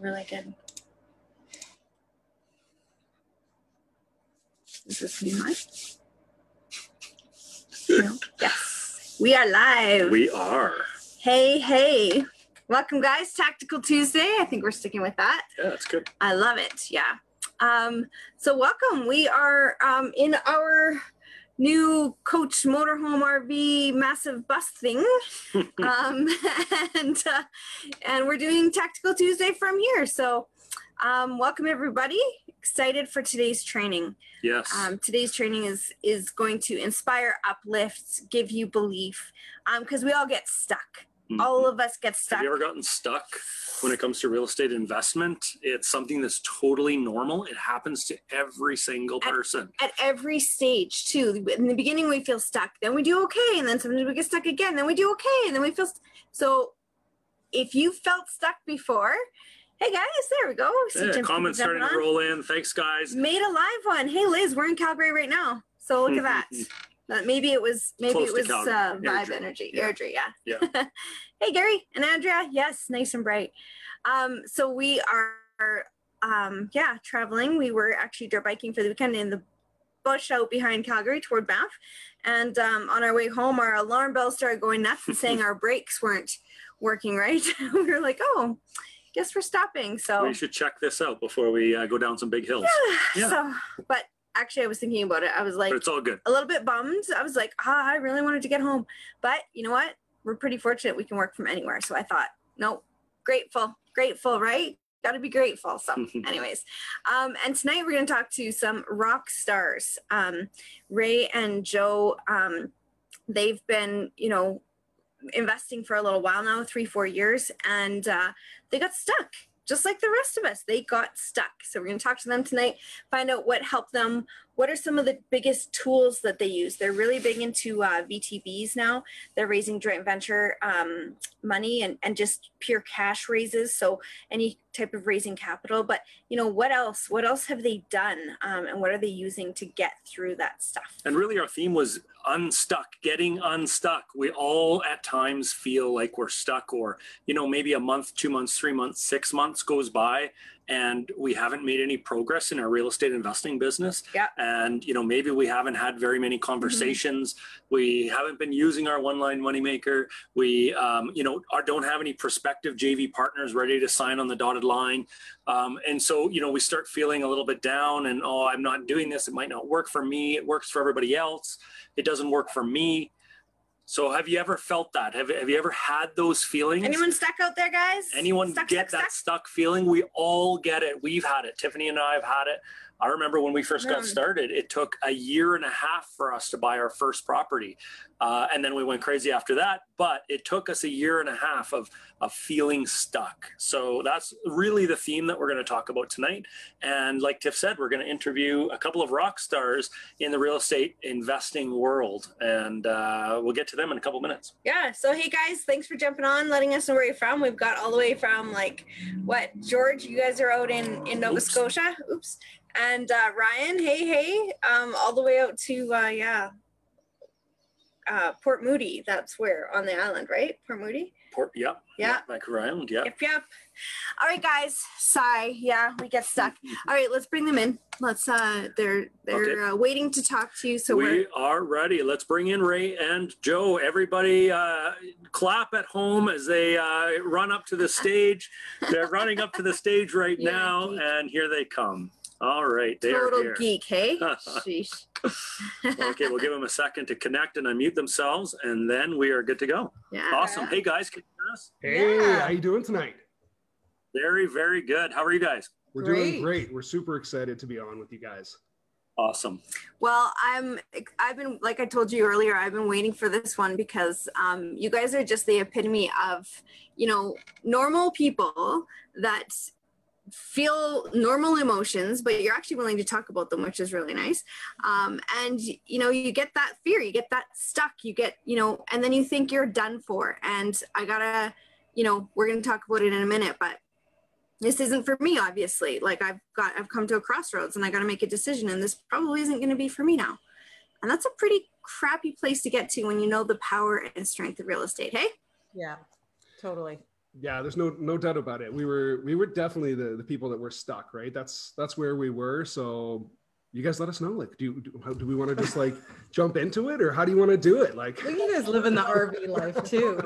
really good. Is this me live? No. Yes, we are live. We are. Hey. Welcome, guys. Tactical Tuesday. I think we're sticking with that. Yeah, that's good. I love it. Yeah. So welcome. We are in our new Coach Motorhome RV massive bus thing. And we're doing Tactical Tuesday from here. So welcome, everybody. Excited for today's training. Yes. Today's training is going to inspire, uplift, give you belief, because we all get stuck. Mm-hmm. All of us get stuck. Have you ever gotten stuck when it comes to real estate investment? It's something that's totally normal. It happens to every single person. At every stage, too. In the beginning, we feel stuck. Then we do okay. And then sometimes we get stuck again. Then we do okay. And then we feel... So if you felt stuck before... Hey, guys. There we go. Yeah, comments starting to roll in. Thanks, guys. Made a live one. Hey, Liz, we're in Calgary right now. So look at that. Maybe it was vibe energy. Yeah. Airdrie, yeah. Hey, Gary and Andrea. Yes, nice and bright. So we are traveling. We were actually dirt biking for the weekend in the bush out behind Calgary toward Banff. And on our way home, our alarm bells started going nuts and saying our brakes weren't working right. We were like, oh, guess we're stopping. So we should check this out before we go down some big hills. Yeah. So, but actually, I was thinking about it. I was like, but it's all good. A little bit bummed. I was like, I really wanted to get home. But you know what? We're pretty fortunate we can work from anywhere. So I thought, nope, grateful, right? Got to be grateful. So anyways, and tonight we're going to talk to some rock stars. Ray and Joe, they've been, investing for a little while now, 3-4 years, and they got stuck. Just like the rest of us, they got stuck. So we're going to talk to them tonight, find out what helped them. What are some of the biggest tools that they use? They're really big into VTBs now. They're raising joint venture money and just pure cash raises. So any type of raising capital. But, what else? What else have they done? And what are they using to get through that stuff? And really our theme was unstuck, getting unstuck. We all at times feel like we're stuck, or, maybe a month, 2 months, 3 months, 6 months goes by and we haven't made any progress in our real estate investing business. Yeah. And, maybe we haven't had very many conversations. Mm-hmm. We haven't been using our one-line moneymaker. We, don't have any prospective JV partners ready to sign on the dotted line. And so, we start feeling a little bit down and, I'm not doing this. It might not work for me. It works for everybody else. It doesn't work for me. So have you ever felt that? Have you ever had those feelings? Anyone stuck out there, guys? Anyone get that stuck feeling? We all get it. We've had it. Tiffany and I have had it. I remember when we first got started, it took 1.5 years for us to buy our first property. And then we went crazy after that. But it took us 1.5 years of feeling stuck. So that's really the theme that we're going to talk about tonight. And like Tiff said, we're going to interview a couple of rock stars in the real estate investing world. And we'll get to them in a couple minutes. Yeah. So, hey, guys, thanks for jumping on, letting us know where you're from. We've got all the way from George, you guys are out in Nova Scotia. Oops. And Ryan, hey, all the way out to, Port Moody. That's where on the island, right? Port Moody? Yeah. Vancouver Island, yeah. Yep. All right, guys. Sigh. Yeah, we get stuck. All right, let's bring them in. Let's, they're okay. Waiting to talk to you. So we are ready. Let's bring in Ray and Joe. Everybody clap at home as they run up to the stage. They're running up to the stage right now, and here they come. All right, they're total here. Geek, hey? Sheesh. Okay, we'll give them a second to connect and unmute themselves, and then we are good to go. Yeah. Awesome. Hey, guys, can you hear us? Hey, how you doing tonight? Very, very good. How are you guys? We're doing great. We're super excited to be on with you guys. Awesome. Well, I've been, like I told you earlier, I've been waiting for this one because you guys are just the epitome of, normal people that feel normal emotions, but you're actually willing to talk about them, which is really nice. And, you get that fear, you get that stuck, you get, and then you think you're done for. And I gotta, we're going to talk about it in a minute, but this isn't for me, obviously. Like I've come to a crossroads and I got to make a decision, and this probably isn't going to be for me now. And that's a pretty crappy place to get to when you know the power and strength of real estate. Hey? Yeah, totally. Yeah, there's no doubt about it. We were definitely the people that were stuck, right? That's where we were. So you guys let us know. Like, do we want to just like jump into it, or how do you want to do it? Like, you guys live in the RV life too.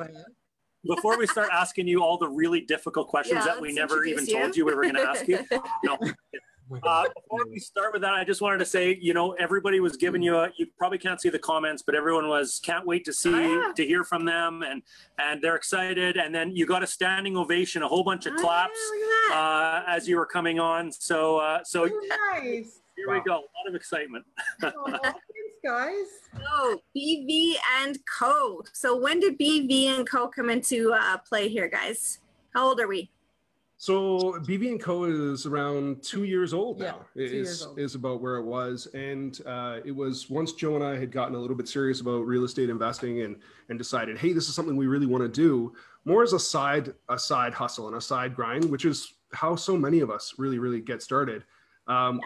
Before we start asking you all the really difficult questions that we never even told you we were going to ask you. No. Before we start with that, I just wanted to say, everybody was giving you you probably can't see the comments, but everyone can't wait to see, to hear from them, and they're excited. And then you got a standing ovation, a whole bunch of claps as you were coming on. So nice. Here we go. A lot of excitement. Thanks, guys. So BV and Co. So when did BV and Co. come into play here, guys? How old are we? So BB and Co is around 2 years old now. Yeah, 2 years old. Is about where it was, and it was once Joe and I had gotten a little bit serious about real estate investing and decided, hey, this is something we really want to do, more as a side hustle and a side grind, which is how so many of us really get started.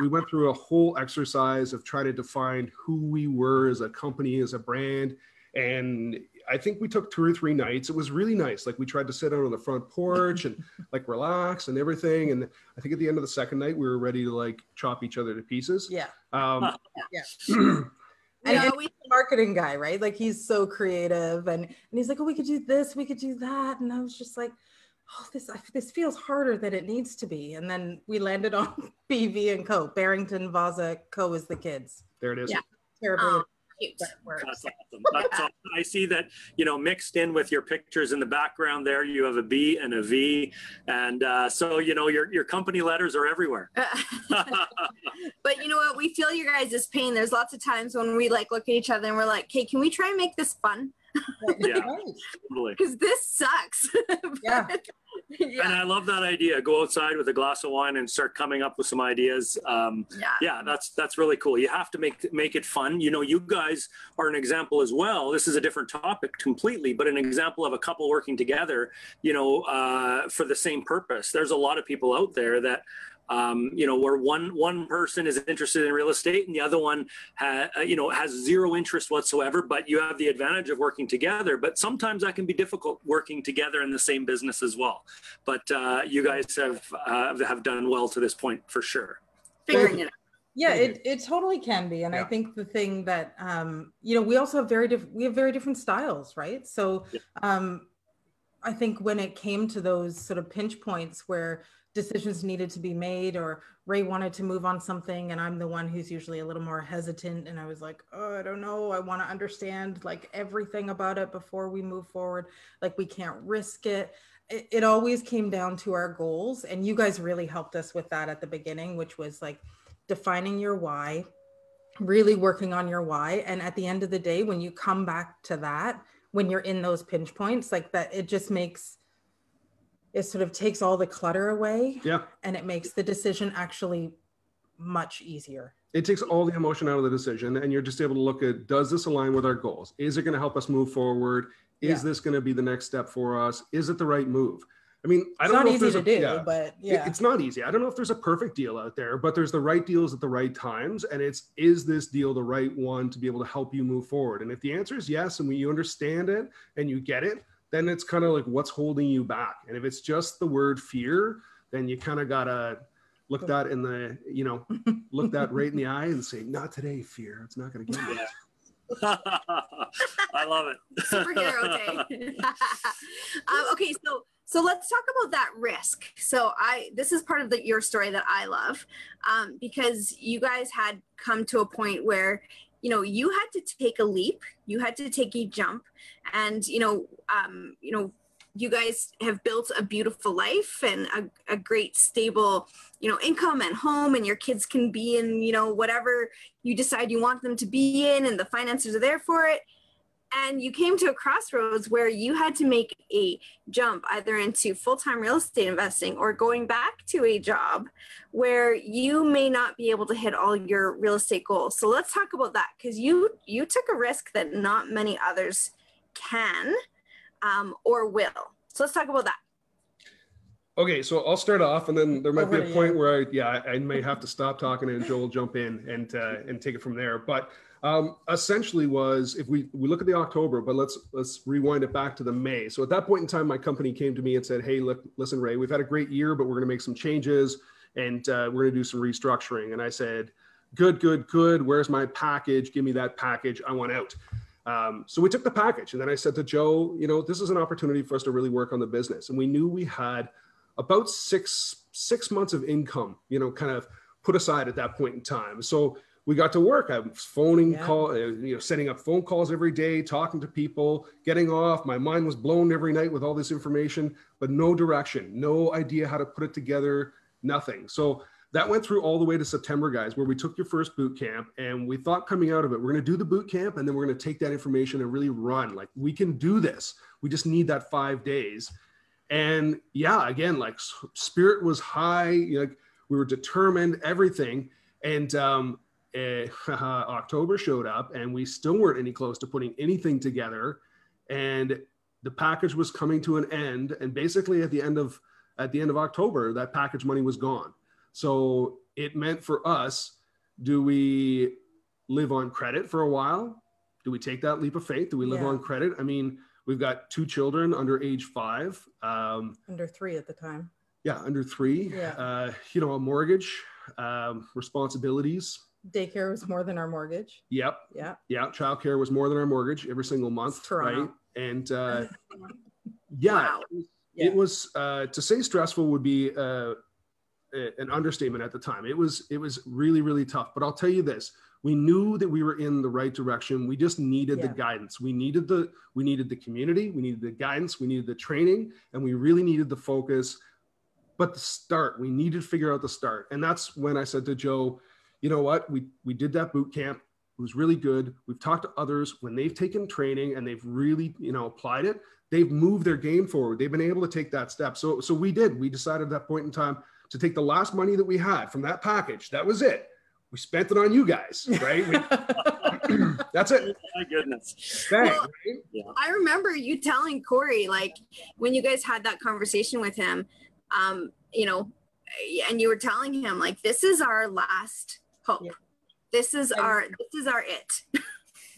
We went through a whole exercise of trying to define who we were as a company, as a brand, and I think we took 2 or 3 nights. It was really nice. Like, we tried to sit out on the front porch and like relax and everything. And I think at the end of the second night, we were ready to like chop each other to pieces. Yeah. Yeah. And he's a marketing guy, right? Like, he's so creative, and he's like, oh, we could do this, we could do that. And I was just like, oh, this feels harder than it needs to be. And then we landed on BV and Co. Barrington Vaza Co. is the kids. There it is. Yeah. Terribly. That's awesome. That's awesome. I see that, mixed in with your pictures in the background there, you have a B and a V. And so, your company letters are everywhere. But you know what? We feel your guys' pain. There's lots of times when we like look at each other and we're like, hey, can we try and make this fun? Yeah, totally. Because this sucks. Yeah. Yeah. And I love that idea. Go outside with a glass of wine and start coming up with some ideas. Yeah, that's really cool. You have to make it fun. You guys are an example as well. This is a different topic completely, but an example of a couple working together, for the same purpose. There's a lot of people out there that where one person is interested in real estate and the other one has zero interest whatsoever, but you have the advantage of working together. But sometimes that can be difficult working together in the same business as well. But you guys have done well to this point for sure. Figuring it out. Yeah, it totally can be. And I think the thing that, we also have very different styles, right? So I think when it came to those sort of pinch points where decisions needed to be made, or Ray wanted to move on something and I'm the one who's usually a little more hesitant, and I was like, oh, I don't know, I want to understand like everything about it before we move forward, like we can't risk it. It always came down to our goals, and you guys really helped us with that at the beginning, which was like defining your why, really working on your why. And at the end of the day, when you come back to that, when you're in those pinch points like that, it sort of takes all the clutter away. Yeah. And it makes the decision actually much easier. It takes all the emotion out of the decision, and you're just able to look at, does this align with our goals? Is it going to help us move forward? Is this going to be the next step for us? Is it the right move? I mean, I don't know if there's but it's not easy. I don't know if there's a perfect deal out there, but there's the right deals at the right times. And is this deal the right one to be able to help you move forward? And if the answer is yes, and you understand it and you get it, then it's kind of like, what's holding you back? And if it's just the word fear, then you kind of got to look that in the, look that right in the eye and say, not today, fear. It's not going to get me. I love it. Superhero day. Okay, so let's talk about that risk. So this is part of your story that I love, because you guys had come to a point where you had to take a leap, you had to take a jump, and you guys have built a beautiful life and a great stable income and home, and your kids can be in whatever you decide you want them to be in, and the finances are there for it. And you came to a crossroads where you had to make a jump either into full-time real estate investing or going back to a job where you may not be able to hit all your real estate goals. So let's talk about that, because you took a risk that not many others can or will. So let's talk about that. Okay, so I'll start off, and then there might be a point where I may have to stop talking and Joel will jump in and take it from there. But Essentially was, if we look at the October, but let's rewind it back to the May. So at that point in time, my company came to me and said, hey, look, listen, Ray, we've had a great year, but we're going to make some changes and we're going to do some restructuring. And I said, good. Where's my package? Give me that package. I want out. So we took the package, and then I said to Joe, this is an opportunity for us to really work on the business. And we knew we had about six months of income, kind of put aside at that point in time. So we got to work. I was setting up phone calls every day, talking to people, getting off. My mind was blown every night with all this information, but no direction, no idea how to put it together, nothing. So that went through all the way to September, guys, where we took your first boot camp, and we thought coming out of it, we're going to do the boot camp, and then we're going to take that information and really run. Like, we can do this. We just need that 5 days. And yeah, again, like, spirit was high. Like, we were determined, everything. And October showed up, and we still weren't any close to putting anything together. And the package was coming to an end. And basically at the end of October, that package money was gone. So it meant for us, do we live on credit for a while? Do we take that leap of faith? Do we live on credit? I mean, we've got 2 children under age 5. Under 3 at the time. Yeah, under 3. Yeah. A mortgage, responsibilities. Daycare was more than our mortgage. Yep. Yeah. Yeah. Childcare was more than our mortgage every single month. Toronto. Right. And Wow. it was to say stressful would be an understatement at the time. It was really, really tough. But I'll tell you this, we knew that we were in the right direction. We just needed the guidance. We needed the community, we needed the guidance, we needed the training, and we really needed the focus. But the start, we needed to figure out the start. And that's when I said to Joe, you know what, we did that boot camp. It was really good. We've talked to others when they've taken training and they've really, applied it. They've moved their game forward. They've been able to take that step. So we decided at that point in time to take the last money that we had from that package. That was it. We spent it on you guys, right? That's it. My goodness. Bang, Well, right? Yeah. I remember you telling Corey, like, when you guys had that conversation with him, and you were telling him, like, this is our last hope. Yeah. This is our it.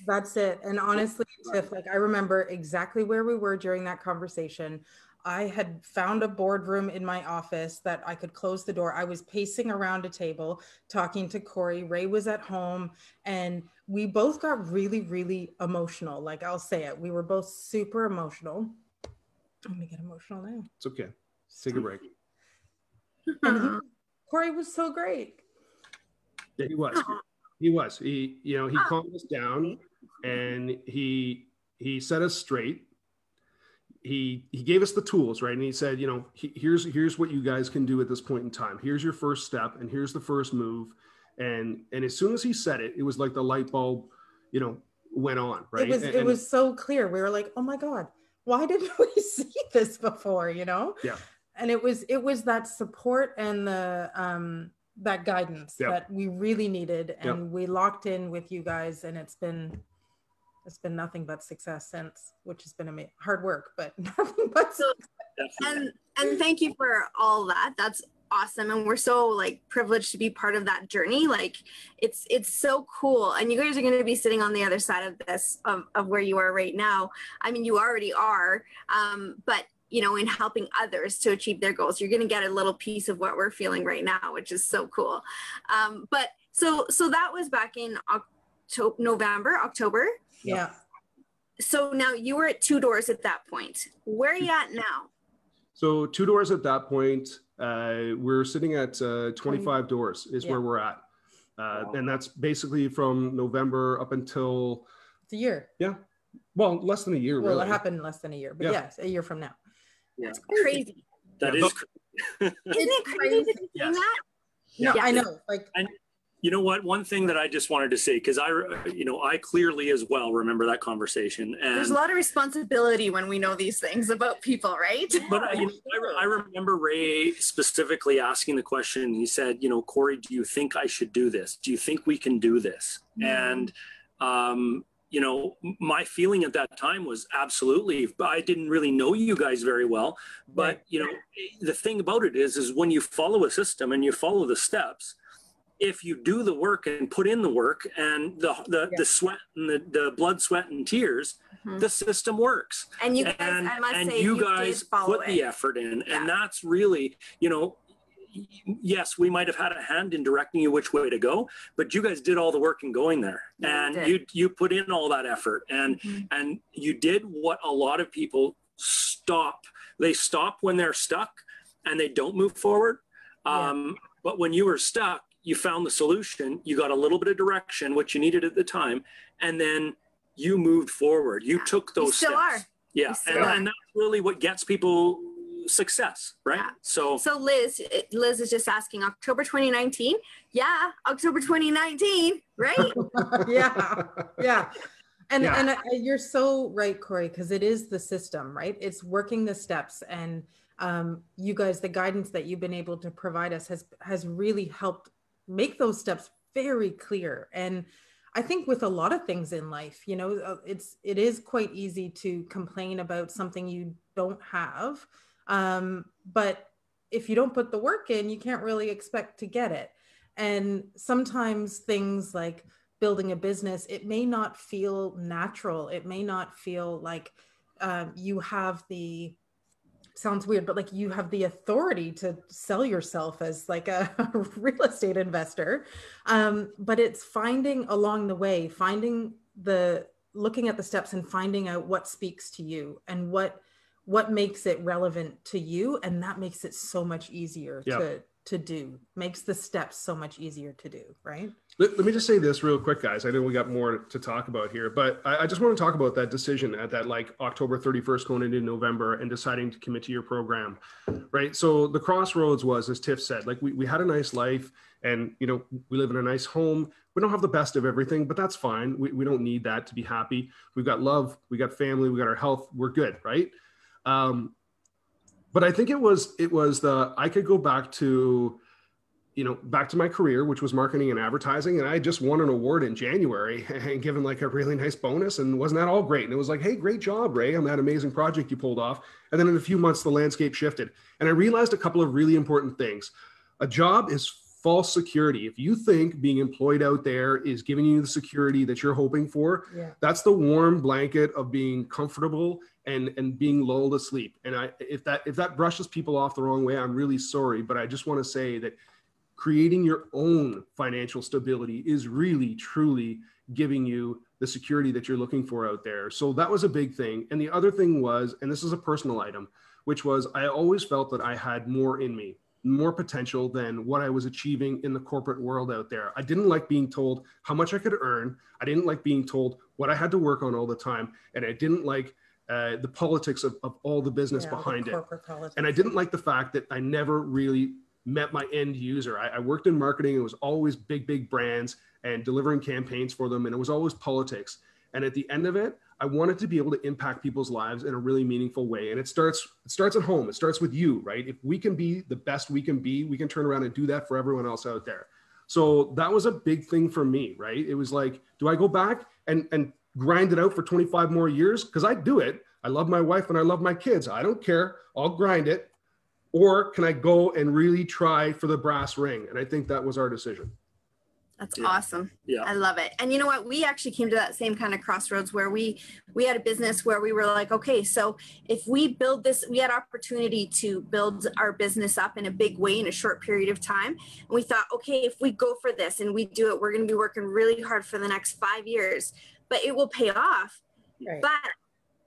That's it. And honestly, Tiff, like, I remember exactly where we were during that conversation. I had found a boardroom in my office that I could close the door. I was pacing around a table talking to Corey. Ray was at home, and we both got really, really emotional. Like, I'll say it. We were both super emotional. I'm gonna get emotional now. It's okay. Take a break. And Corey was so great. Yeah, he was. He calmed us down, and he set us straight. He gave us the tools, right? And he said, here's what you guys can do at this point in time. Here's your first step, and here's the first move. And as soon as he said it, it was like the light bulb, went on, right? It was so clear. We were like, oh my God, why didn't we see this before? Yeah. And it was that support and the that guidance that we really needed, and we locked in with you guys, and it's been nothing but success since, which has been hard work, but nothing but success. And thank you for all that. That's awesome. And we're so, like, privileged to be part of that journey. Like, it's so cool. And you guys are going to be sitting on the other side of this, of where you are right now. I mean, you already are, but in helping others to achieve their goals, you're going to get a little piece of what we're feeling right now, which is so cool. But so that was back in October. Yeah. So now you were at 2 doors at that point. Where are you at now? So 2 doors at that point. We're sitting at 25 doors is where we're at. And that's basically from November up until... It's a year. Yeah. Well, less than a year, well, really. It happened less than a year, but yes, a year from now. That's crazy. That is crazy. Isn't it crazy to say that? Yeah, I know. Like, and you know what? One thing that I just wanted to say, because I clearly as well remember that conversation. And there's a lot of responsibility when we know these things about people, right? But I remember Ray specifically asking the question. He said, Corey, do you think I should do this? Do you think we can do this? Mm-hmm. And my feeling at that time was absolutely. I didn't really know you guys very well, but the thing about it is when you follow a system and you follow the steps, if you do the work and put in the work and the sweat and the blood, sweat, and tears, the system works. And you guys, I must say, you guys put the effort in, and that's really, you know, yes, we might have had a hand in directing you which way to go, but you guys did all the work in going there, and you put in all that effort, and you did what a lot of people stop. They stop when they're stuck and they don't move forward. But when you were stuck, you found the solution, you got a little bit of direction, which you needed at the time, and then you moved forward. You took those steps. Yeah. And that's really what gets people success, right? Yeah. So Liz is just asking, October 2019. Yeah, October 2019, right? yeah. And you're so right, Corey, because it is the system, right? It's working the steps, and you guys, the guidance that you've been able to provide us has really helped make those steps very clear. And I think with a lot of things in life, you know, it is quite easy to complain about something you don't have. But if you don't put the work in, you can't really expect to get it. And sometimes things like building a business, it may not feel natural. It may not feel like you have the, sounds weird, but like you have the authority to sell yourself as like a real estate investor. But it's finding along the way, looking at the steps and finding out what speaks to you and what makes it relevant to you. And that makes it so much easier to do, makes the steps so much easier to do, right? Let me just say this real quick, guys. I know we got more to talk about here, but I just want to talk about that decision at that like October 31st going into November and deciding to commit to your program, right? So the crossroads was, as Tiff said, like we had a nice life and, you know, we live in a nice home. We don't have the best of everything, but that's fine. We don't need that to be happy. We've got love, we got family, we got our health. We're good, right? But I think it was I could go back to my career, which was marketing and advertising. And I just won an award in January and given like a really nice bonus. And wasn't that all great? And it was like, hey, great job, Ray, on that amazing project you pulled off. And then in a few months, the landscape shifted. And I realized a couple of really important things. A job is false security. If you think being employed out there is giving you the security that you're hoping for, that's the warm blanket of being comfortable and being lulled asleep. And if that brushes people off the wrong way, I'm really sorry. But I just want to say that creating your own financial stability is really, truly giving you the security that you're looking for out there. So that was a big thing. And the other thing was, and this is a personal item, which was I always felt that I had more in me, more potential than what I was achieving in the corporate world out there. I didn't like being told how much I could earn. I didn't like being told what I had to work on all the time. And I didn't like the politics of all the business behind it. Politics. And I didn't like the fact that I never really met my end user. I worked in marketing. It was always big brands and delivering campaigns for them. And it was always politics. And at the end of it, I wanted to be able to impact people's lives in a really meaningful way. And it starts at home. It starts with you, right? If we can be the best we can be, we can turn around and do that for everyone else out there. So that was a big thing for me, right? It was like, do I go back and grind it out for 25 more years? Because I do it. I love my wife and I love my kids. I don't care. I'll grind it. Or can I go and really try for the brass ring? And I think that was our decision. That's awesome. Yeah. I love it. And you know what? We actually came to that same kind of crossroads where we had a business where we were like, okay, so if we build this, we had opportunity to build our business up in a big way in a short period of time. And we thought, okay, if we go for this and we do it, we're going to be working really hard for the next 5 years, but it will pay off. Right. But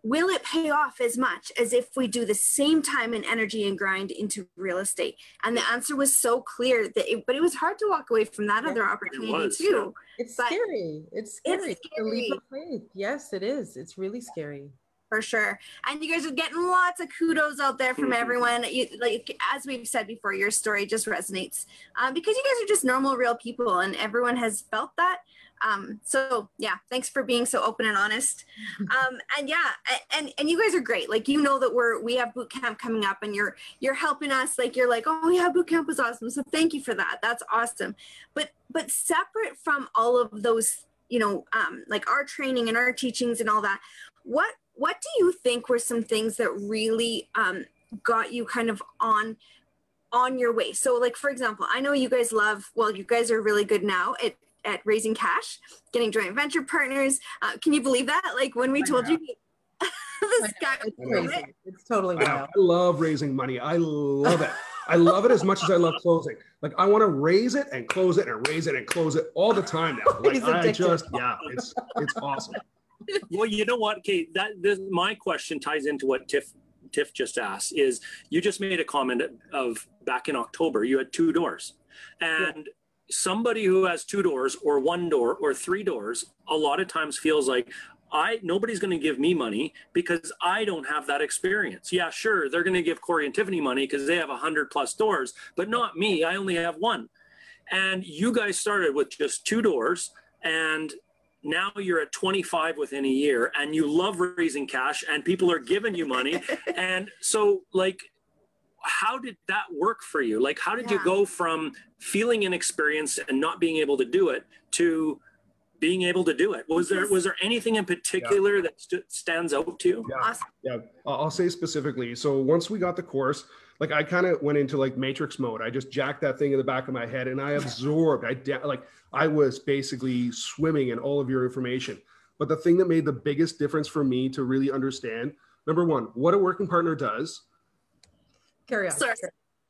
will it pay off as much as if we do the same time and energy and grind into real estate? And the answer was so clear but it was hard to walk away from that other opportunity too. It's scary. It's scary. The leap of faith. Yes, it is. It's really scary. For sure. And you guys are getting lots of kudos out there from everyone. Like, as we've said before, your story just resonates because you guys are just normal, real people, and everyone has felt that. So yeah, thanks for being so open and honest. And you guys are great. Like, you know that we have boot camp coming up and you're helping us. Like, you're like, oh yeah, boot camp was awesome. So thank you for that. That's awesome. But separate from all of those, like our training and our teachings and all that, what do you think were some things that really, got you kind of on on your way. So like, for example, I know you guys you guys are really good now at raising cash, getting joint venture partners. Can you believe that? Like when we told you this guy, it's crazy. It's totally wild. I love raising money. I love it. I love it as much as I love closing. Like I want to raise it and close it and raise it and close it all the time now. Like it's awesome. Well, you know what, Kate, my question ties into what Tiff just asked. Is you just made a comment of back in October, you had 2 doors, and somebody who has 2 doors or 1 door or 3 doors, a lot of times feels like nobody's going to give me money because I don't have that experience. Yeah, sure, they're going to give Corey and Tiffany money because they have 100+ doors, but not me. I only have 1. And you guys started with just 2 doors, and now you're at 25 within a year, and you love raising cash, and people are giving you money. And so, like, how did that work for you? Like, how did you go from feeling inexperienced and not being able to do it to being able to do it? Was there anything in particular that stands out to you? Yeah, I'll say specifically. So once we got the course, like I kind of went into like Matrix mode. I just jacked that thing in the back of my head and I absorbed. I was basically swimming in all of your information. But the thing that made the biggest difference for me to really understand, number one, what a working partner does. Carry on. Sorry.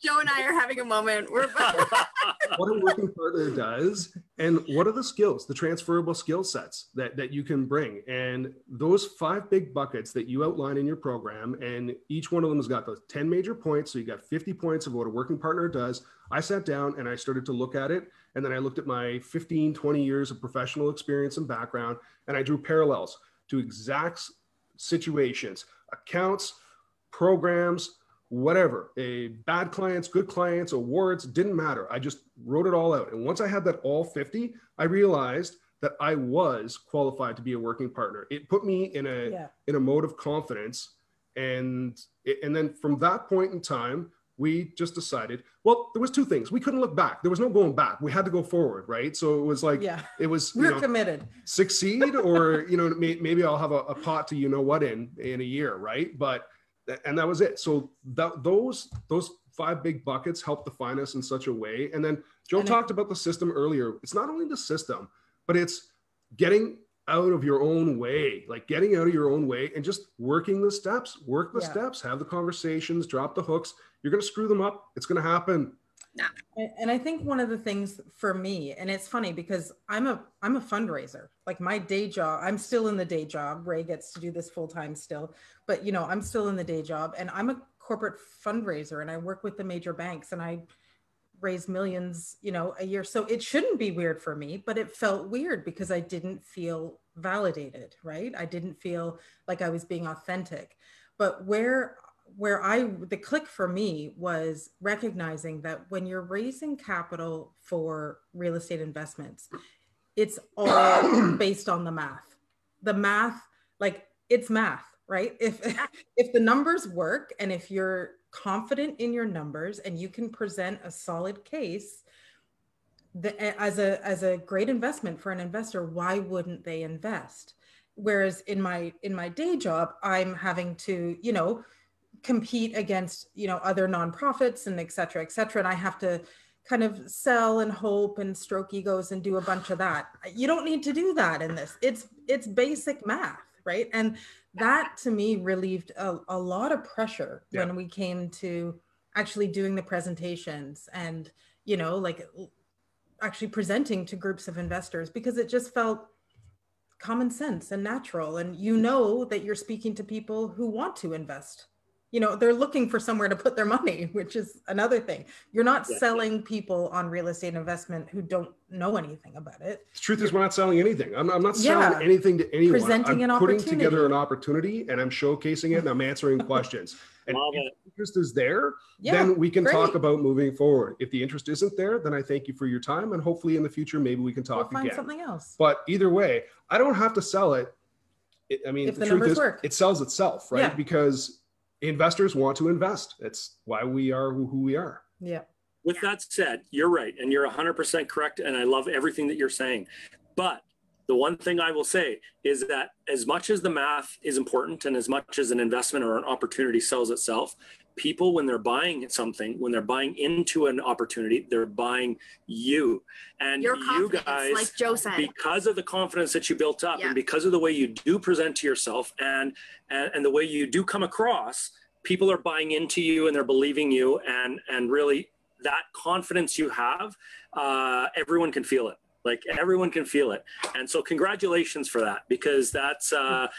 Joe and I are having a moment. What a working partner does, and what are the skills, the transferable skill sets that you can bring. And those 5 big buckets that you outline in your program, and each one of them has got those 10 major points. So you got 50 points of what a working partner does. I sat down and I started to look at it. And then I looked at my 15, 20 years of professional experience and background, and I drew parallels to exact situations, accounts, programs, whatever, bad clients, good clients, awards, didn't matter. I just wrote it all out. And once I had that all 50, I realized that I was qualified to be a working partner. It put me in a mode of confidence. And then from that point in time, we just decided, well, there was 2 things. We couldn't look back. There was no going back. We had to go forward, right? So it was like, it was, we're committed. Succeed or, maybe I'll have a pot to, in a year, right? And that was it. So those 5 big buckets helped define us in such a way. And then Joe talked about the system earlier. It's not only the system, but it's getting out of your own way, and just working the steps, steps, have the conversations, drop the hooks. You're going to screw them up. It's going to happen. And I think one of the things for me, and it's funny because I'm a fundraiser, like my day job, I'm still in the day job. Ray gets to do this full time still, but I'm still in the day job, and I'm a corporate fundraiser, and I work with the major banks, and I raise millions, a year. So it shouldn't be weird for me, but it felt weird because I didn't feel validated, right? I didn't feel like I was being authentic. But the click for me was recognizing that when you're raising capital for real estate investments, it's all based on the math. The math, like it's math, right? If the numbers work, and if you're confident in your numbers and you can present a solid case as a great investment for an investor, why wouldn't they invest? Whereas in my day job, I'm having to, compete against, other nonprofits and et cetera, and I have to kind of sell and hope and stroke egos and do a bunch of that. You don't need to do that in this. It's basic math, right? And that to me relieved a lot of pressure when we came to actually doing the presentations and, actually presenting to groups of investors, because it just felt common sense and natural. And that you're speaking to people who want to invest. They're looking for somewhere to put their money, which is another thing. You're not selling people on real estate investment who don't know anything about it. The truth is, we're not selling anything. I'm not selling anything to anyone. I'm putting together an opportunity, and I'm showcasing it, and I'm answering questions. And if the interest is there, then we can talk about moving forward. If the interest isn't there, then I thank you for your time, and hopefully in the future, maybe we can talk again. Find something else. But either way, I don't have to sell it. If the truth is, it sells itself, right? Because investors want to invest. That's why we are who we are. Yeah. With that said, you're right. And you're 100% correct. And I love everything that you're saying. But the one thing I will say is that as much as the math is important and as much as an investment or an opportunity sells itself, people, when they're buying something, when they're buying into an opportunity, they're buying you. And your you guys, like Joe said, because of the confidence that you built up, and because of the way you do present to yourself, and the way you do come across, people are buying into you and they're believing you, and really that confidence you have, everyone can feel it. Like everyone can feel it. And so congratulations for that, because that's, that's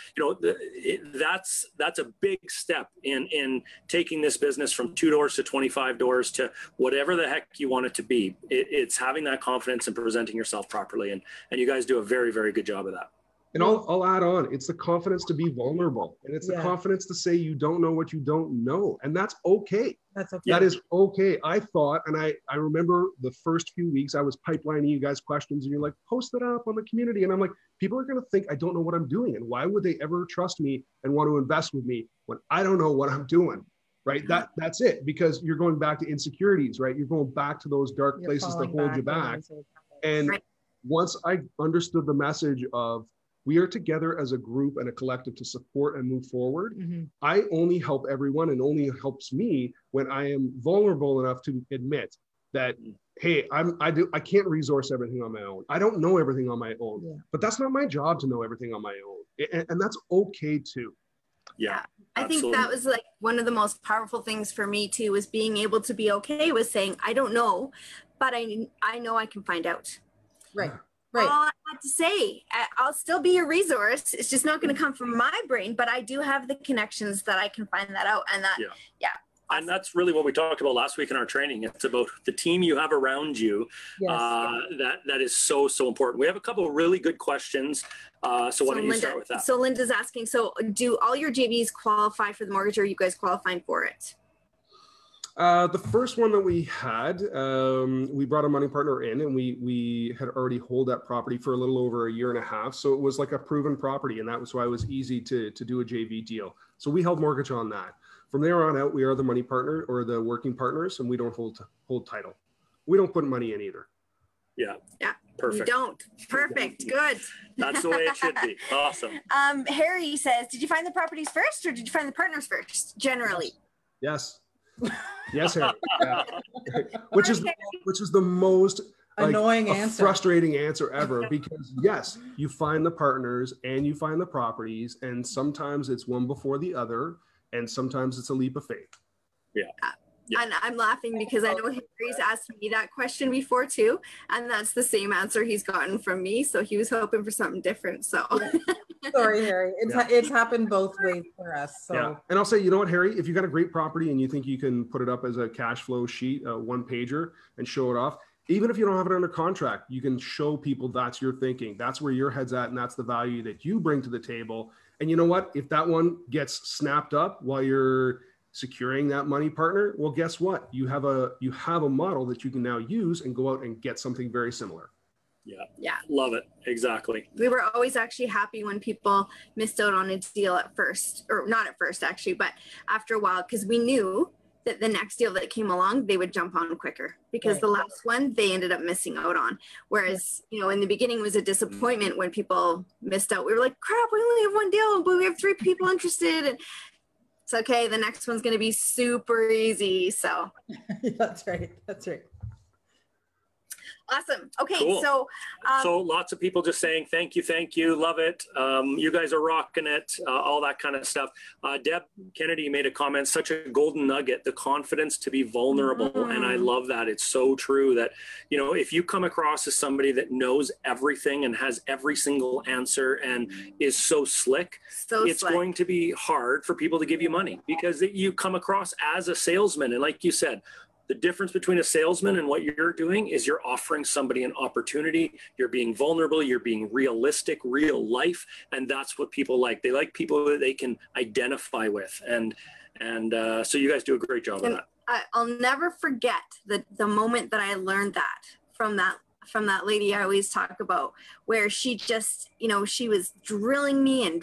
a big step in taking this business from 2 doors to 25 doors to whatever the heck you want it to be. It's having that confidence and presenting yourself properly. And you guys do a very, very good job of that. And I'll add on, it's the confidence to be vulnerable. And it's the confidence to say you don't know what you don't know. And that's okay. That's okay. That is okay. I thought, and I remember the first few weeks I was pipelining you guys questions and you're like, post it up on the community. And I'm like, people are going to think I don't know what I'm doing. And why would they ever trust me and want to invest with me when I don't know what I'm doing? Right. That's it. Because you're going back to insecurities, right? You're going back to those dark places that hold you back. And once I understood the message of, we are together as a group and a collective to support and move forward. I only help everyone, and only helps me when I am vulnerable enough to admit that, hey, I can't resource everything on my own. I don't know everything on my own, but that's not my job to know everything on my own. And that's okay too. Yeah. I think that was like one of the most powerful things for me too, was being able to be okay with saying, I don't know, but I know I can find out. Right. All I had to say, I'll still be a resource. It's just not going to come from my brain, but I do have the connections that I can find that out. And that, awesome. And that's really what we talked about last week in our training. It's about the team you have around you. That is so, so important. We have a couple of really good questions. So why don't you start with that? So Linda's asking, so do all your JVs qualify for the mortgage, or are you guys qualifying for it? The first one that we had, we brought a money partner in, and we had already held that property for a little over 1.5 years. So it was like a proven property, and that was why it was easy to do a JV deal. So we held mortgage on that. From there on out, we are the money partner or the working partners, and we don't hold title. We don't put money in either. Yeah. You Perfect. don't. Perfect. Good. That's the way it should be. Awesome. Harry says, did you find the properties first, or did you find the partners first, generally? Yes. Yes, Harry. Yeah. Which is the most annoying answer, frustrating answer ever, because yes, you find the partners and you find the properties, and sometimes it's one before the other, and sometimes it's a leap of faith. And I'm laughing because I know Harry's asked me that question before too, and that's the same answer he's gotten from me. So he was hoping for something different. So sorry, Harry. It's happened both ways for us. So and I'll say, you know what, Harry, if you got a great property and you think you can put it up as a cash flow sheet, one pager, and show it off, even if you don't have it under contract, you can show people that's your thinking. That's where your head's at, and that's the value that you bring to the table. And you know what? If that one gets snapped up while you're securing that money partner, well, guess what? You have a model that you can now use and go out and get something very similar. Yeah. Love it. Exactly. We were always actually happy when people missed out on a deal at first, or not at first actually, but after a while, because we knew that the next deal that came along, they would jump on quicker, because the last one they ended up missing out on. Whereas, in the beginning was a disappointment when people missed out. We were like, crap, we only have one deal, but we have 3 people interested. And it's okay. The next one's going to be super easy. So That's right. awesome. Okay. Cool. So lots of people just saying, thank you. Love it. You guys are rocking it. All that kind of stuff. Deb Kennedy made a comment, such a golden nugget, the confidence to be vulnerable. And I love that. It's so true that, if you come across as somebody that knows everything and has every single answer and is so slick, it's going to be hard for people to give you money, because you come across as a salesman. And like you said, the difference between a salesman and what you're doing is you're offering somebody an opportunity. You're being vulnerable. You're being realistic, real life. And that's what people like. They like people that they can identify with. And so you guys do a great job of that. I'll never forget the moment that I learned that from that lady I always talk about, where she just, she was drilling me and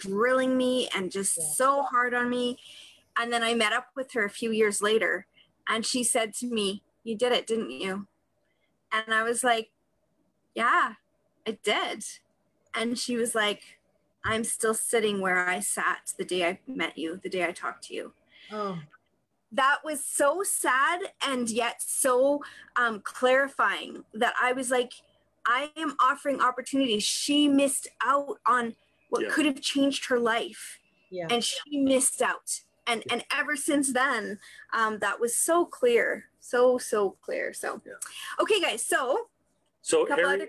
just so hard on me. And then I met up with her a few years later, and she said to me, "You did it, didn't you?" And I was like, "Yeah, I did." And she was like, "I'm still sitting where I sat the day I met you, the day I talked to you." Oh. that was so sad and yet so clarifying that I was like, I am offering opportunities. She missed out on what could have changed her life. Yeah. And she missed out. And ever since then, that was so clear. So clear. So, okay, guys. So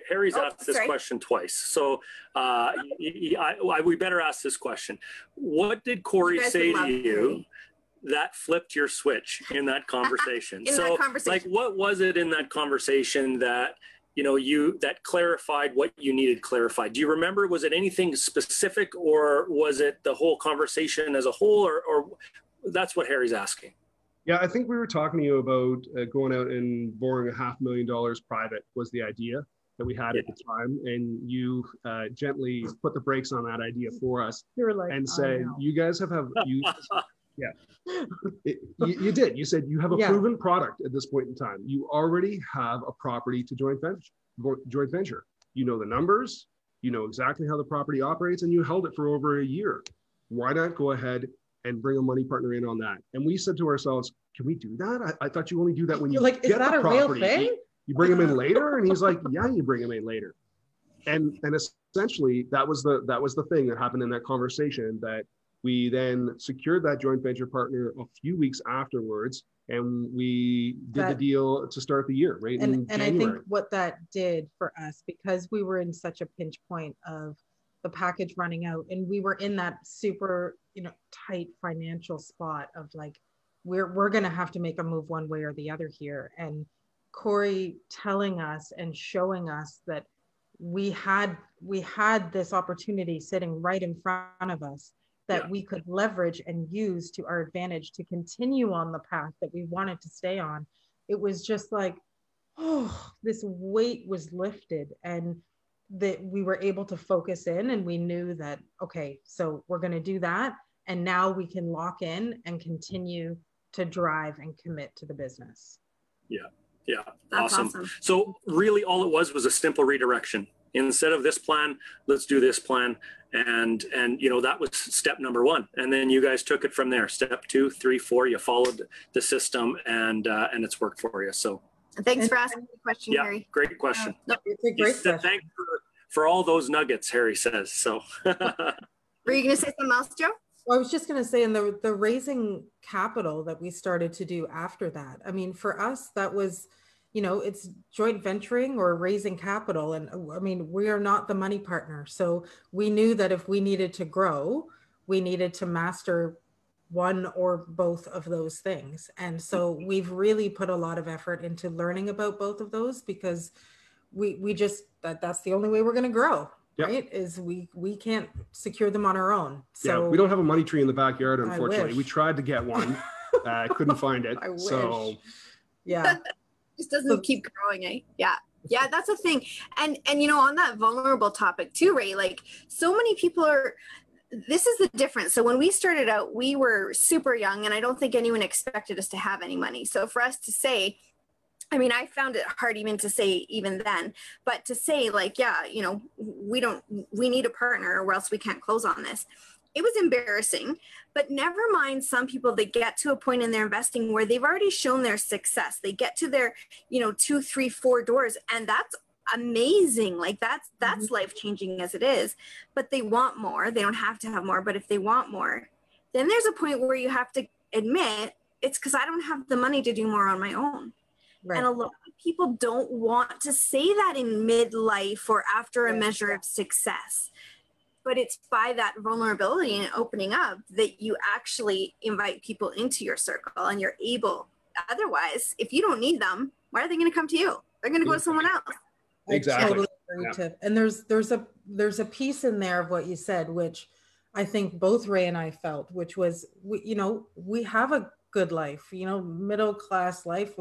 Harry's asked this question twice. So we better ask this question. What did Corey say to you that flipped your switch in that conversation? That conversation. Like, what was it in that conversation that, that clarified what you needed clarified? Do you remember, was it anything specific, or was it the whole conversation as a whole, or that's what Harry's asking? Yeah, I think we were talking to you about going out and borrowing $500,000 private was the idea that we had at the time. And you gently put the brakes on that idea for us. You were like, and said, you guys have you did. You said you have a proven product at this point in time. You already have a property to joint venture. You know the numbers, you know exactly how the property operates, and you held it for over a year. Why not go ahead and bring a money partner in on that? And we said to ourselves, can we do that? I thought you only do that when you get the property. Is that a real thing? You bring him in later? And he's like, yeah, you bring him in later. And essentially that was the thing that happened in that conversation, that we then secured that joint venture partner a few weeks afterwards, and we did the deal to start the year, right? And I think what that did for us, because we were in such a pinch point of the package running out, and we were in that super, tight financial spot of like, we're going to have to make a move one way or the other here. And Corey telling us and showing us that we had this opportunity sitting right in front of us that we could leverage and use to our advantage to continue on the path that we wanted to stay on. It was just like, this weight was lifted, and that we were able to focus in, and we knew that, okay, so we're going to do that. And now we can lock in and continue to drive and commit to the business. Yeah. Awesome. So really all it was a simple redirection. Instead of this plan, let's do this plan. And that was step number one. And then you guys took it from there. Step 2, 3, 4, you followed the system, and it's worked for you. So thanks for asking the question, Harry. Great question. It's a great question. Thanks for all those nuggets, Harry says. So were you going to say something else, Joe? Well, I was just going to say, in the raising capital that we started to do after that, I mean, for us, that was, it's joint venturing or raising capital. And I mean, we are not the money partner. So we knew that if we needed to grow, we needed to master one or both of those things. And so we've really put a lot of effort into learning about both of those, because we just, that's the only way we're going to grow. Yep. Right? Is we can't secure them on our own. So we don't have a money tree in the backyard, unfortunately. We tried to get one. Couldn't find it. I wish. So just doesn't keep growing, eh? Yeah, that's a thing. And on that vulnerable topic too, Ray, like, so many people this is the difference. So when we started out, we were super young, and I don't think anyone expected us to have any money. So for us to say, I mean, I found it hard even to say even then, but to say like, we need a partner or else we can't close on this. It was embarrassing, but never mind some people that get to a point in their investing where they've already shown their success. They get to their, 2, 3, 4 doors, and that's amazing. Like that's life-changing as it is, but they want more. They don't have to have more, but if they want more, then there's a point where you have to admit it's because I don't have the money to do more on my own. Right. And a lot of people don't want to say that in midlife or after a measure of success. But it's by that vulnerability and opening up that you actually invite people into your circle, and you're able. Otherwise, if you don't need them, why are they going to come to you? They're going to go to someone else. Exactly. I totally agree, Tiff. And there's a piece in there of what you said, which I think both Ray and I felt, which was, we have a good life, middle class life.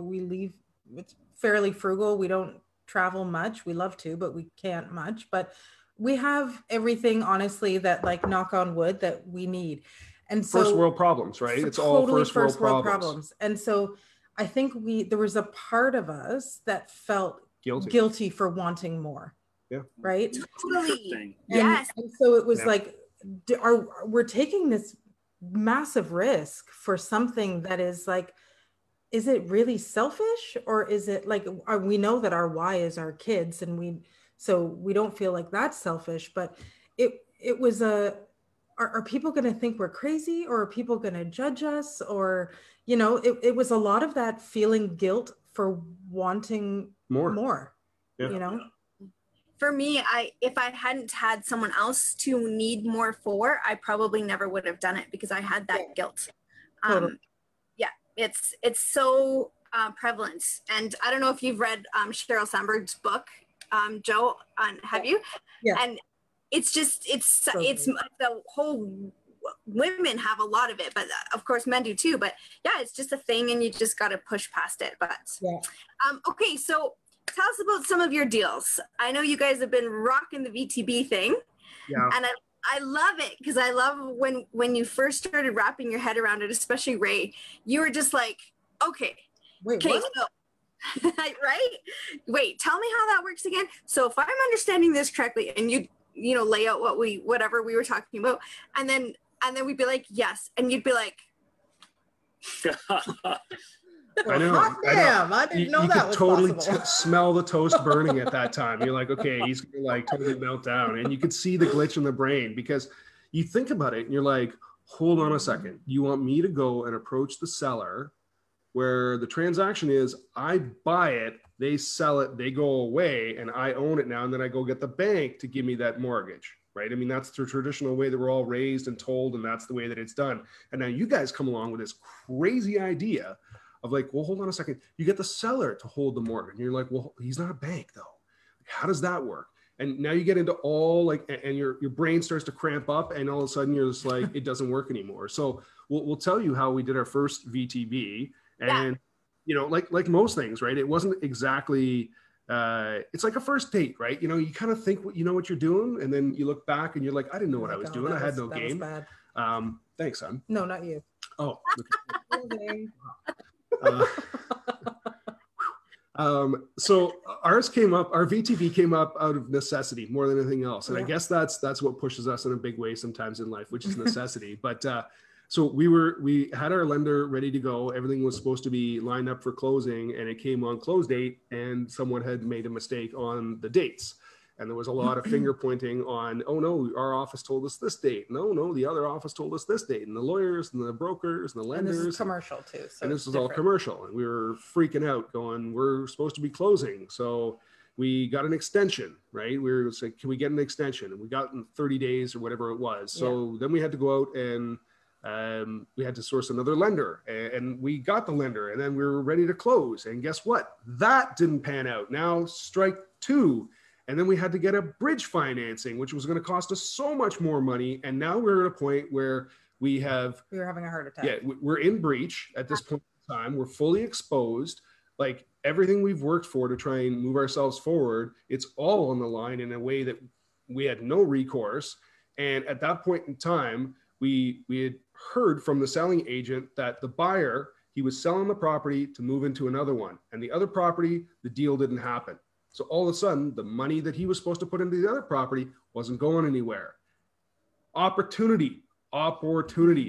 It's fairly frugal. We don't travel much. We love to, but we can't much. But we have everything, honestly, that, like, knock on wood, that we need. And so first world problems, right? It's all first world problems. And so I think there was a part of us that felt guilty for wanting more. Yeah. Right. Totally. Yes. And so it was like, we're taking this massive risk for something that is like, is it really selfish, or is it like, we know that our why is our kids, and so we don't feel like that's selfish, but it was are people going to think we're crazy, or are people going to judge us? Or, it was a lot of that feeling guilt for wanting more, Yeah. For me, if I hadn't had someone else to need more for, I probably never would have done it, because I had that guilt. Totally. Yeah, it's so prevalent. And I don't know if you've read Sheryl Sandberg's book, Joe, have you? Yeah. And it's the whole, women have a lot of it, but of course men do too. But yeah, it's just a thing, and you just got to push past it. But okay, so tell us about some of your deals. I know you guys have been rocking the VTB thing, and I love it, because I love when you first started wrapping your head around it, especially Ray. You were just like, okay, wait, so right? Wait, tell me how that works again. So if I'm understanding this correctly, and you lay out whatever we were talking about, and then we'd be like, yes, and you'd be like, I know. I didn't know that was totally possible. smell the toast burning at that time. You're like, okay, he's gonna like totally melt down, and you could see the glitch in the brain, because you think about it and you're like, hold on a second, you want me to go and approach the seller, where the transaction is I buy it, they sell it, they go away, and I own it now, and then I go get the bank to give me that mortgage, right? I mean, that's the traditional way that we're all raised and told, and that's the way that it's done. And now you guys come along with this crazy idea of like, well, hold on a second, you get the seller to hold the mortgage, and you're like, well, he's not a bank though. How does that work? And now you get into all like, and your brain starts to cramp up, and all of a sudden you're just like, it doesn't work anymore. So we'll tell you how we did our first VTB. And like most things, right? It wasn't exactly it's like a first date, right? You kind of think what you're doing, and then you look back and you're like, I didn't know what I was doing. I had no game. Thanks, son. No, not you. Oh, okay. So our VTV came up out of necessity more than anything else. And I guess that's what pushes us in a big way sometimes in life, which is necessity. But so we had our lender ready to go. Everything was supposed to be lined up for closing, and it came on close date, and someone had made a mistake on the dates. And there was a lot of finger pointing on, oh no, our office told us this date. No, the other office told us this date. And the lawyers and the brokers and the lenders. And this is commercial too. So and this was all commercial. And we were freaking out going, we're supposed to be closing. So we got an extension, right? We were like, can we get an extension? And we got in 30 days or whatever it was. So then we had to go out and we had to source another lender, and we got the lender, and then we were ready to close. And guess what? That didn't pan out. Now strike two. And then we had to get a bridge financing, which was going to cost us so much more money. And now we're at a point where we were having a heart attack. Yeah, we're in breach at this point in time. We're fully exposed. Like everything we've worked for to try and move ourselves forward, it's all on the line in a way that we had no recourse. And at that point in time, we had heard from the selling agent that the buyer, he was selling the property to move into another one. And the other property, the deal didn't happen. So all of a sudden, the money that he was supposed to put into the other property wasn't going anywhere. Opportunity.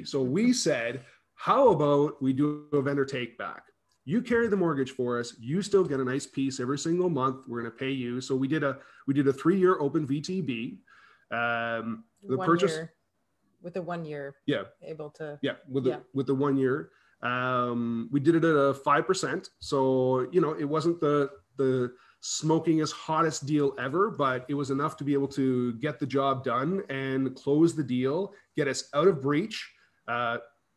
So we said, how about we do a vendor take back? You carry the mortgage for us. You still get a nice piece every single month. We're going to pay you. So we did a 3-year open VTB. The purchase year, with a 1 year. Yeah. Able to. Yeah. With the 1 year. We did it at a 5%. So, it wasn't the smokingest, hottest deal ever, but it was enough to be able to get the job done and close the deal, get us out of breach.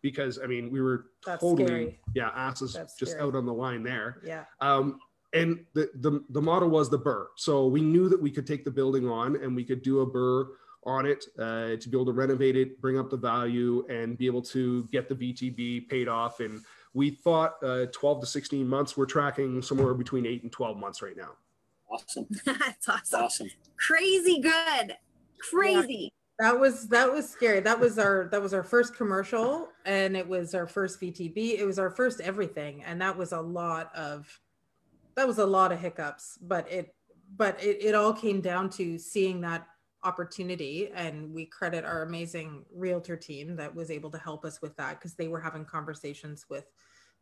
Because we were totally, asses just out on the line there. Yeah. And the model was the BRRRR. So we knew that we could take the building on and we could do a BRRRR on it to be able to renovate it, bring up the value, and be able to get the VTB paid off. And we thought 12 to 16 months. We're tracking somewhere between 8 and 12 months right now. Awesome. That's awesome. Crazy good. Crazy. Yeah, that was scary. That was our first commercial, and it was our first VTB. It was our first everything, and that was a lot of hiccups. But it all came down to seeing that opportunity, and we credit our amazing realtor team that was able to help us with that, because they were having conversations with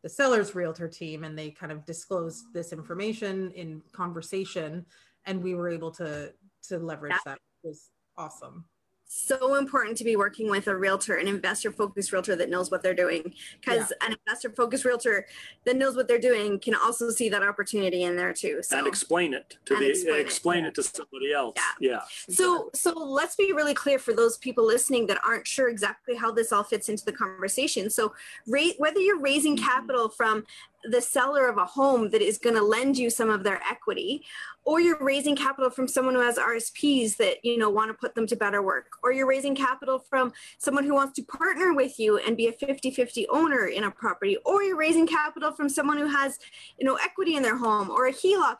the seller's realtor team, and they kind of disclosed this information in conversation, and we were able to leverage that. It was awesome. So important to be working with a realtor, an investor focused realtor that knows what they're doing, because an investor focused realtor that knows what they're doing can also see that opportunity in there too. So, and explain it to it to somebody else. Yeah. So let's be really clear for those people listening that aren't sure exactly how this all fits into the conversation. So whether you're raising capital from the seller of a home that is going to lend you some of their equity, or you're raising capital from someone who has RSPs that, you know, want to put them to better work, or you're raising capital from someone who wants to partner with you and be a 50-50 owner in a property, or you're raising capital from someone who has, you know, equity in their home or a HELOC.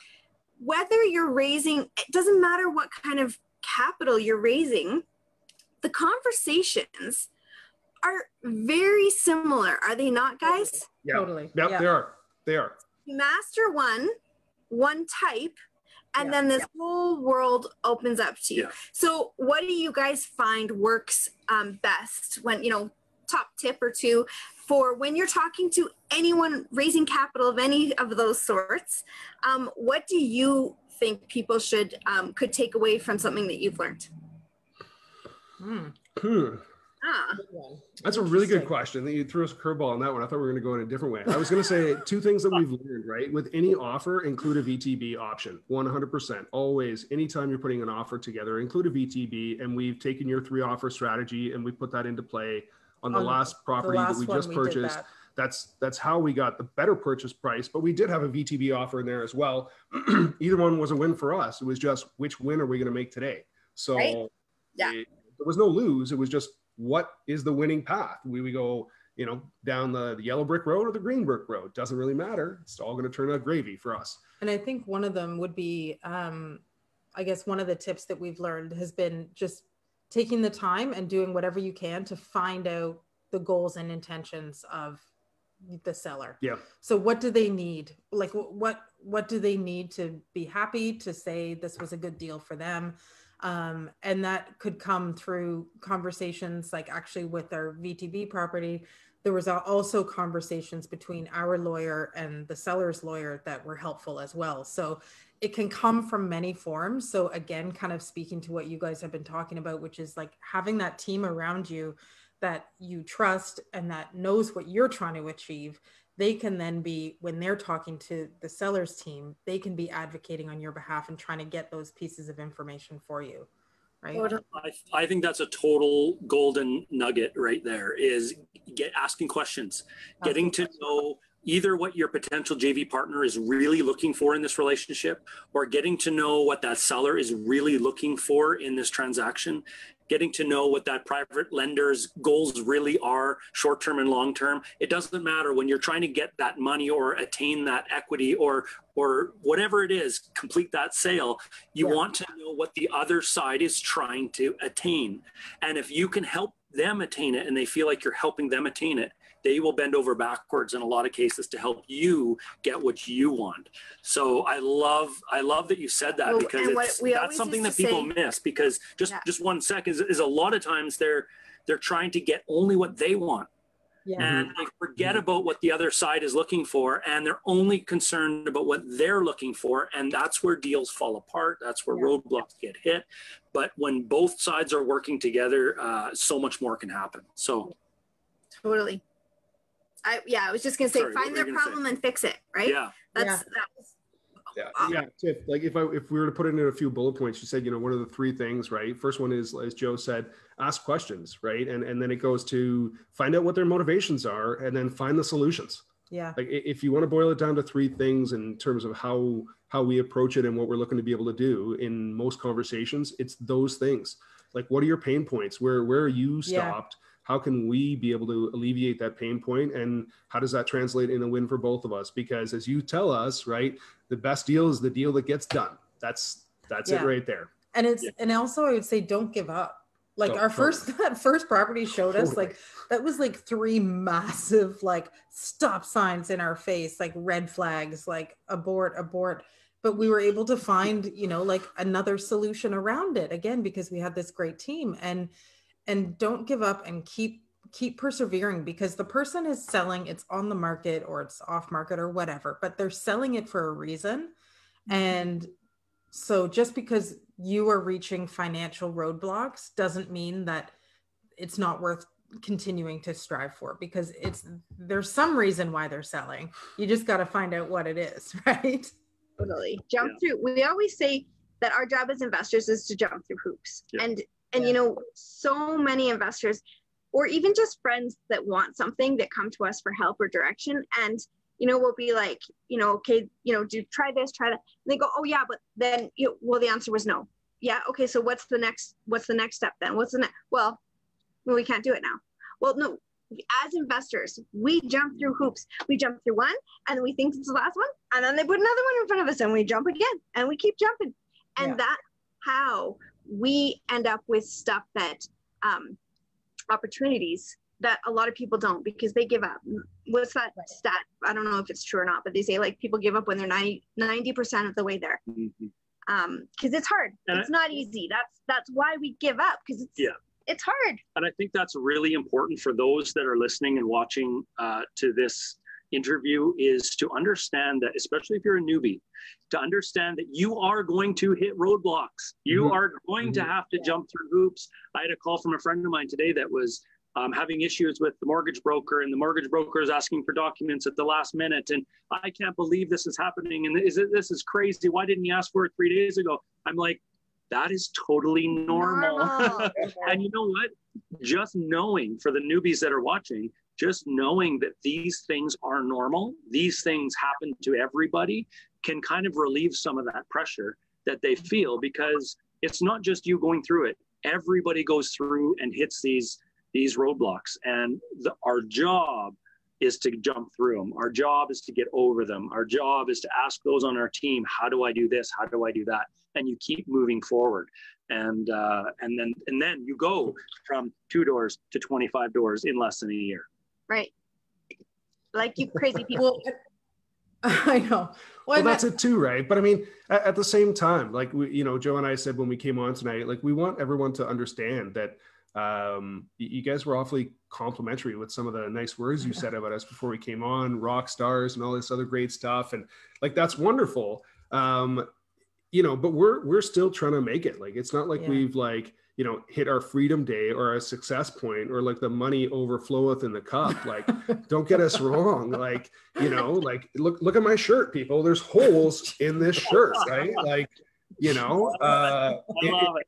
Whether you're raising, it doesn't matter what kind of capital you're raising, the conversations are very similar, are they not, guys? Yeah. Totally. Yep, Yeah. They are. Master one type, and then this whole world opens up to you. Yeah. So what do you guys find works best, when, you know, top tip or two for when you're talking to anyone raising capital of any of those sorts? What do you think people could take away from something that you've learned? That's a really good question. You threw us a curveball on that one. I thought we were going to go in a different way. I was going to say two things that we've learned, right? With any offer, include a VTB option, 100%. Always, anytime you're putting an offer together, include a VTB. And we've taken your 3-offer strategy and we put that into play on the last property that we just purchased. That's how we got the better purchase price, but we did have a VTB offer in there as well. Either one was a win for us. It was just, which win are we going to make today? So there was no lose. It was just, what is the winning path? We go, you know, down the yellow brick road or the green brick road. Doesn't really matter. It's all going to turn out gravy for us. And I think one of them would be, I guess one of the tips that we've learned has been just taking the time and doing whatever you can to find out the goals and intentions of the seller. Yeah. So what do they need? Like what do they need to be happy to say this was a good deal for them? And that could come through conversations, like actually with our VTB property, there was also conversations between our lawyer and the seller's lawyer that were helpful as well. So it can come from many forms. So again, kind of speaking to what you guys have been talking about, which is like having that team around you that you trust and that knows what you're trying to achieve. They can then be, when they're talking to the seller's team, they can be advocating on your behalf and trying to get those pieces of information for you, right? I think that's a total golden nugget right there, is asking questions, getting to know either what your potential JV partner is really looking for in this relationship, or getting to know what that seller is really looking for in this transaction, getting to know what that private lender's goals really are, short-term and long-term. It doesn't matter when you're trying to get that money or attain that equity or whatever it is, complete that sale. You want to know what the other side is trying to attain. And if you can help them attain it and they feel like you're helping them attain it, they will bend over backwards in a lot of cases to help you get what you want. So I love that you said that, because that's something that people miss, because just 1 second is a lot of times they're trying to get only what they want. And they forget about what the other side is looking for, and they're only concerned about what they're looking for. And that's where deals fall apart. That's where roadblocks get hit. But when both sides are working together, so much more can happen. So totally. I was just going to say, find their problem and fix it, right? Yeah. Tiff, like if we were to put it in a few bullet points, you said, you know, what are the 3 things, right? First one is, as Joe said, ask questions, right? And then it goes to find out what their motivations are, and then find the solutions. Yeah. Like if you want to boil it down to 3 things in terms of how we approach it and what we're looking to be able to do in most conversations, it's those things. Like, what are your pain points? Where are you stopped? How can we be able to alleviate that pain point? And how does that translate in a win for both of us? Because as you tell us, right, the best deal is the deal that gets done. That's it right there. And and also I would say, don't give up. Like that first property showed us, like, that was like 3 massive, like, stop signs in our face, like red flags, like abort. but we were able to find, you know, like another solution around it, again, because we had this great team. And don't give up, and keep persevering, because the person is selling, it's on the market or it's off market or whatever, but they're selling it for a reason. And so just because you are reaching financial roadblocks doesn't mean that it's not worth continuing to strive for, because there's some reason why they're selling. You just got to find out what it is, right? Totally. Jump through. We always say that our job as investors is to jump through hoops. And you know, so many investors, or even just friends that want something, that come to us for help or direction, and you know, we'll be like, you know, okay, you know, do try this, try that. And they go, oh yeah, but then well, the answer was no. Yeah, okay, so what's the next step then? What's the next? Well, we can't do it now. Well, no, as investors, we jump through hoops. We jump through one, and then we think it's the last one, and then they put another one in front of us, and we jump again, and we keep jumping. And that's how we end up with stuff that, opportunities that a lot of people don't, because they give up. What's that stat? I don't know if it's true or not, but they say like people give up when they're 90% of the way there. Because it's hard. It's not easy. That's why we give up, because it's hard. And I think that's really important for those that are listening and watching to this interview, is to understand that, especially if you're a newbie, to understand that you are going to hit roadblocks. You are going to have to jump through hoops. I had a call from a friend of mine today that was having issues with the mortgage broker, and the mortgage broker is asking for documents at the last minute. And I can't believe this is happening. And this is crazy. Why didn't you ask for it 3 days ago? I'm like, that is totally normal. And you know what? Just knowing, for the newbies that are watching, just knowing that these things are normal, these things happen to everybody, can kind of relieve some of that pressure that they feel, because it's not just you going through it. Everybody goes through and hits these roadblocks, and our job is to jump through them. Our job is to get over them. Our job is to ask those on our team, how do I do this? How do I do that? And you keep moving forward. And then you go from 2 doors to 25 doors in less than a year. Right. Like you crazy people. I know. Well, that's it too, right? But I mean, at the same time, like Joe and I said when we came on tonight, like we want everyone to understand that you guys were awfully complimentary with some of the nice words you said about us before we came on, rock stars and all this other great stuff, and like that's wonderful. But we're still trying to make it. Like it's not like we've like hit our freedom day or a success point, or like the money overfloweth in the cup. Like don't get us wrong. Like like look at my shirt, people. There's holes in this shirt, right? Like I love it.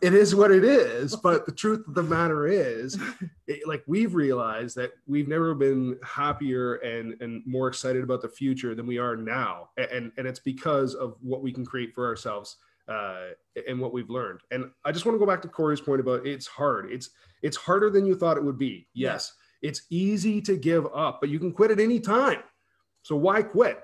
It is what it is, but the truth of the matter is, like we've realized that we've never been happier and more excited about the future than we are now, and it's because of what we can create for ourselves and what we've learned. And I just want to go back to Corey's point about it's hard. It's harder than you thought it would be. Yes, it's easy to give up, but you can quit at any time. So why quit?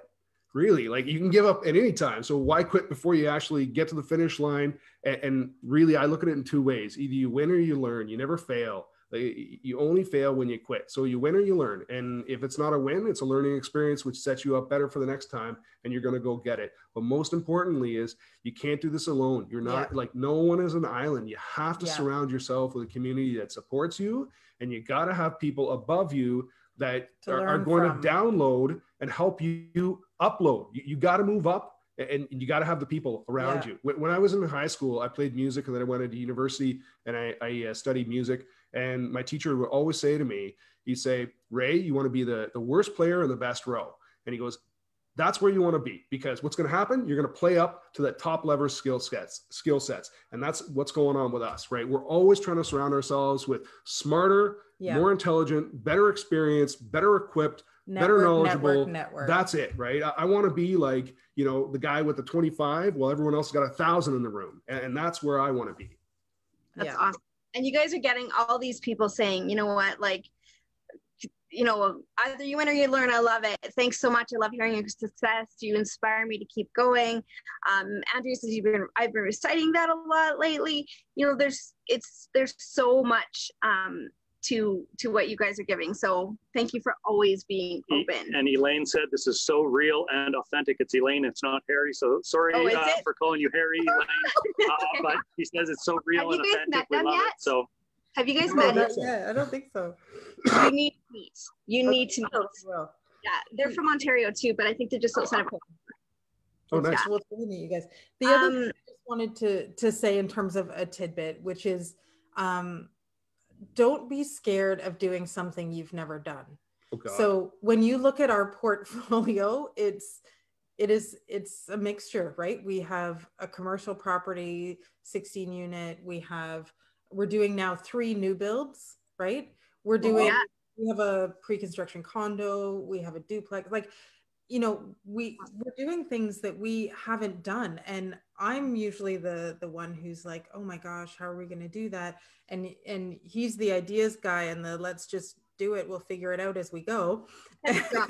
Really, like you can give up at any time. So why quit before you actually get to the finish line? And really, I look at it in 2 ways. Either you win or you learn. You never fail. You only fail when you quit. So you win or you learn. And if it's not a win, it's a learning experience, which sets you up better for the next time. And you're going to go get it. But most importantly is you can't do this alone. You're not like no one is an island. You have to surround yourself with a community that supports you. And you got to have people above you that are going to download and help you upload. You got to move up, and you got to have the people around you. When I was in high school, I played music, and then I went into university and I studied music. And my teacher would always say to me, he'd say, Ray, you want to be the worst player in the best row. And he goes, that's where you want to be, because what's going to happen, you're going to play up to that top level skill sets. And that's what's going on with us, right? We're always trying to surround ourselves with smarter, more intelligent, better experienced, better equipped, better knowledgeable. Network. That's it, right? I want to be like, the guy with the 25 while everyone else got 1,000 in the room. And that's where I want to be. That's awesome. And you guys are getting all these people saying, you know what, like, either you win or you learn. I love it. Thanks so much. I love hearing your success. You inspire me to keep going. Andrea says I've been reciting that a lot lately. There's so much to what you guys are giving. So thank you for always being open. And Elaine said, this is so real and authentic. It's Elaine, it's not Harry. So sorry for calling you Harry, Elaine. But he says it's so real and authentic. We love it. So have you guys met? Yeah, I don't think so. You need to meet. You need to meet. Well. Yeah, they're from Ontario too, but I think they're just outside of Portland. Oh, nice. Well, it's really neat, you guys. The other thing I just wanted to say in terms of a tidbit, which is don't be scared of doing something you've never done. Oh, God. So when you look at our portfolio, it's a mixture, right? We have a commercial property, 16 unit. We're doing now 3 new builds, right? We're doing, we have a pre-construction condo, we have a duplex, like, you know, we're doing things that we haven't done. And I'm usually the one who's like, oh my gosh, how are we going to do that? And he's the ideas guy and the let's just do it. We'll figure it out as we go. And so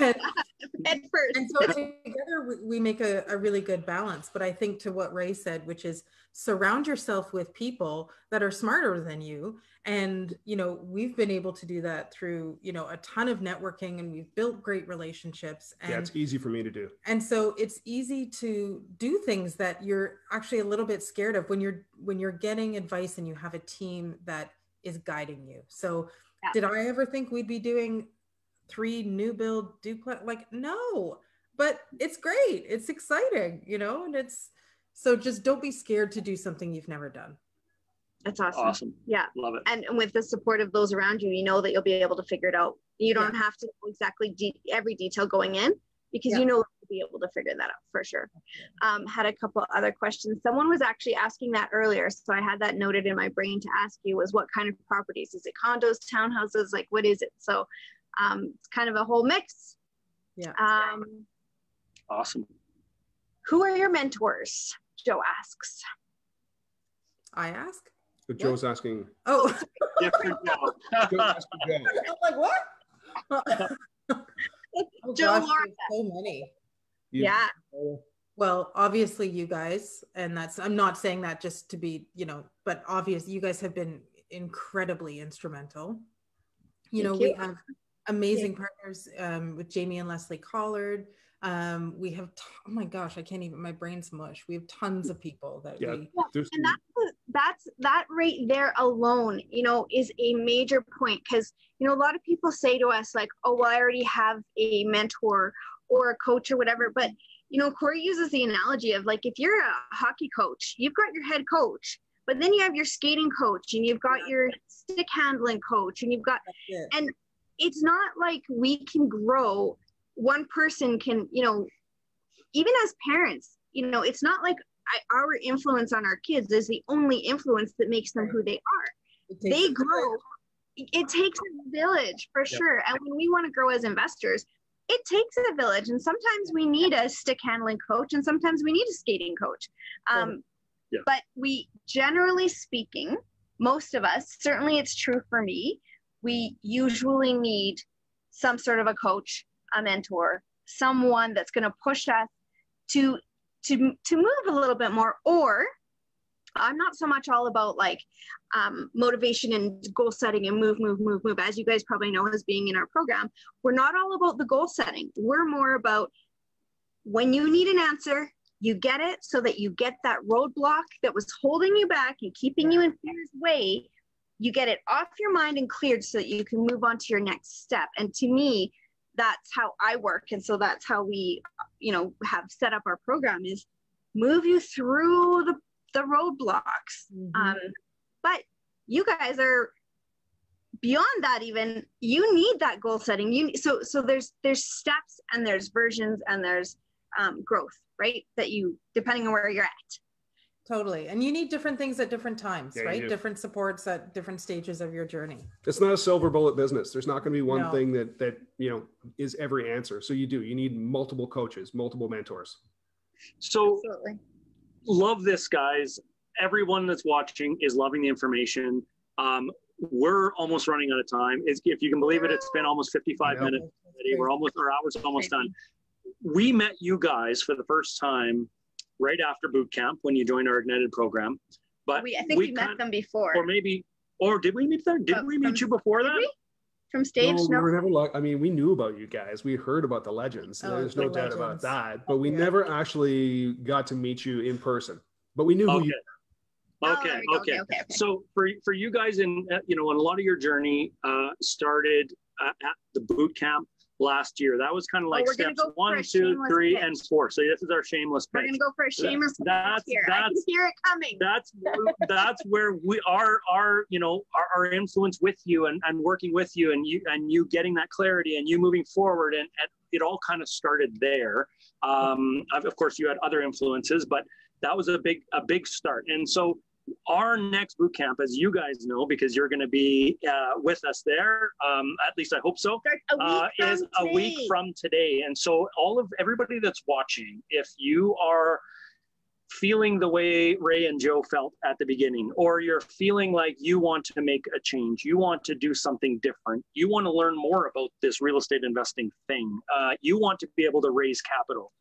together we make a really good balance. But I think to what Ray said, which is surround yourself with people that are smarter than you. And, you know, we've been able to do that through, you know, a ton of networking, and we've built great relationships. And, yeah, it's easy for me to do. And so it's easy to do things that you're actually a little bit scared of when you're getting advice and you have a team that is guiding you. So did I ever think we'd be doing 3 new build duplex? Like, no, but it's great. It's exciting, you know, and so just don't be scared to do something you've never done. That's awesome. Awesome. Yeah. Love it. And with the support of those around you, you know that you'll be able to figure it out. You don't have to know exactly every detail going in, because you know you'll be able to figure that out for sure. Had a couple other questions. Someone was actually asking that earlier, so I had that noted in my brain to ask you, was what kind of properties? Is it condos, townhouses? Like, what is it? So it's kind of a whole mix. Yeah. Awesome. Who are your mentors? Joe asks. I ask? But Joe's asking. Oh. Different Joe. Joe's asking Joe. I'm like, what? Oh, Joe gosh, Laura. so many. Yeah. Well, obviously you guys, and I'm not saying that just to be, you know, but obviously you guys have been incredibly instrumental. You know, we have amazing partners with Jamie and Leslie Collard. We have, oh my gosh, I can't even, my brain's mush. We have tons of people that and that right there alone, you know, is a major point, because, you know, a lot of people say to us like, oh, well, I already have a mentor or a coach or whatever. But, you know, Corey uses the analogy of like, if you're a hockey coach, you've got your head coach, but then you have your skating coach and you've got your stick handling coach and you've got, and it's not like we can grow. One person can, you know, even as parents, you know, it's not like our influence on our kids is the only influence that makes them who they are. They grow. It takes a village for sure. And when we want to grow as investors, it takes a village. And sometimes we need a stick handling coach and sometimes we need a skating coach. But we, generally speaking, most of us, certainly it's true for me, we usually need some sort of a coach, a mentor, someone that's going to push us to move a little bit more. Or I'm not so much all about like motivation and goal setting and move. As you guys probably know, as being in our program, we're not all about the goal setting. We're more about when you need an answer, you get it, so that you get that roadblock that was holding you back and keeping you in fear's way. You get it off your mind and cleared so that you can move on to your next step. And to me, that's how I work. And so that's how we, you know, have set up our program, is move you through the roadblocks. But you guys are beyond that. Even you need that goal setting. So there's steps and there's versions and there's growth, right? That you, depending on where you're at. Totally. And you need different things at different times, right? Different supports at different stages of your journey. It's not a silver bullet business. There's not going to be one thing that, you know, is every answer. So you need multiple coaches, multiple mentors. So absolutely. Love this, guys. Everyone that's watching is loving the information. We're almost running out of time. If you can believe it, it's been almost 55 minutes already. Our hour's almost done. We met you guys for the first time right after boot camp when you joined our Ignited program. But I think we met them before. Or maybe Or did we meet there? Did we meet you before that? From stage? No, we were never I mean, we knew about you guys. We heard about the legends. There's no doubt about that. But we never actually got to meet you in person. But we knew who you were. Okay. So for you guys, in and a lot of your journey started at the boot camp last year. That was kind of like steps 1, 2, 3, and 4. So this is our shameless pitch. We're gonna go for a shameless pitch here. I can hear it coming. That's where we are. Our influence with you and working with you and you getting that clarity and you moving forward and it all kind of started there. Of course, you had other influences, but that was a big start. And so our next boot camp, as you guys know, because you're going to be with us there, at least I hope so, is a week from today. And so everybody that's watching, if you are feeling the way Ray and Joe felt at the beginning, or you're feeling like you want to make a change, you want to do something different, you want to learn more about this real estate investing thing, you want to be able to raise capital.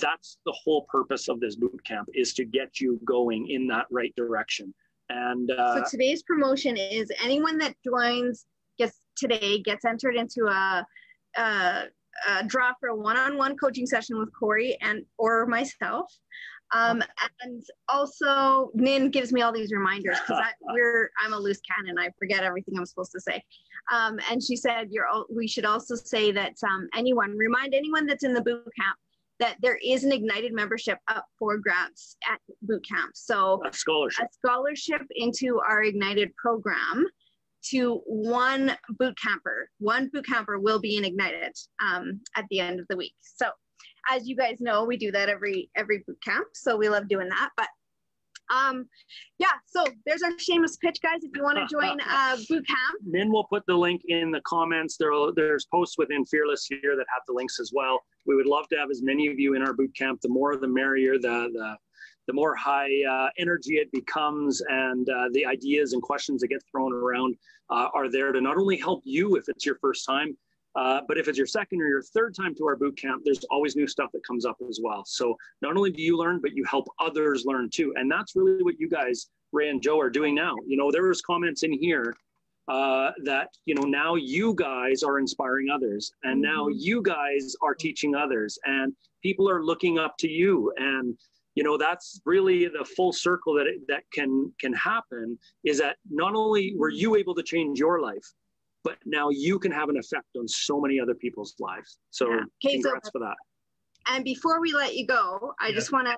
That's the whole purpose of this boot camp, is to get you going in that right direction. And so today's promotion is anyone that joins gets entered into a draw for a one-on-one coaching session with Corey or myself. And also Nin gives me all these reminders because I'm a loose cannon. I forget everything I'm supposed to say. And she said we should also say that remind anyone that's in the boot camp that there is an Ignited membership up for grabs at boot camp. So a scholarship into our Ignited program to one boot camper. One boot camper will be in Ignited at the end of the week. So as you guys know, we do that every boot camp. So we love doing that. But so there's our shameless pitch, guys. If you want to join boot camp. Then we'll put the link in the comments. There's posts within Fearless here that have the links as well. We would love to have as many of you in our boot camp. The more the merrier, the more high energy it becomes, and the ideas and questions that get thrown around are there to not only help you if it's your first time, but if it's your second or your third time to our boot camp, there's always new stuff that comes up as well. So not only do you learn, but you help others learn too. And that's really what you guys, Ray and Joe, are doing now. There was comments in here that, now you guys are inspiring others, and now you guys are teaching others, and people are looking up to you. And, that's really the full circle that can happen, is that not only were you able to change your life, but now you can have an effect on so many other people's lives. So congrats for that. And before we let you go, I just want to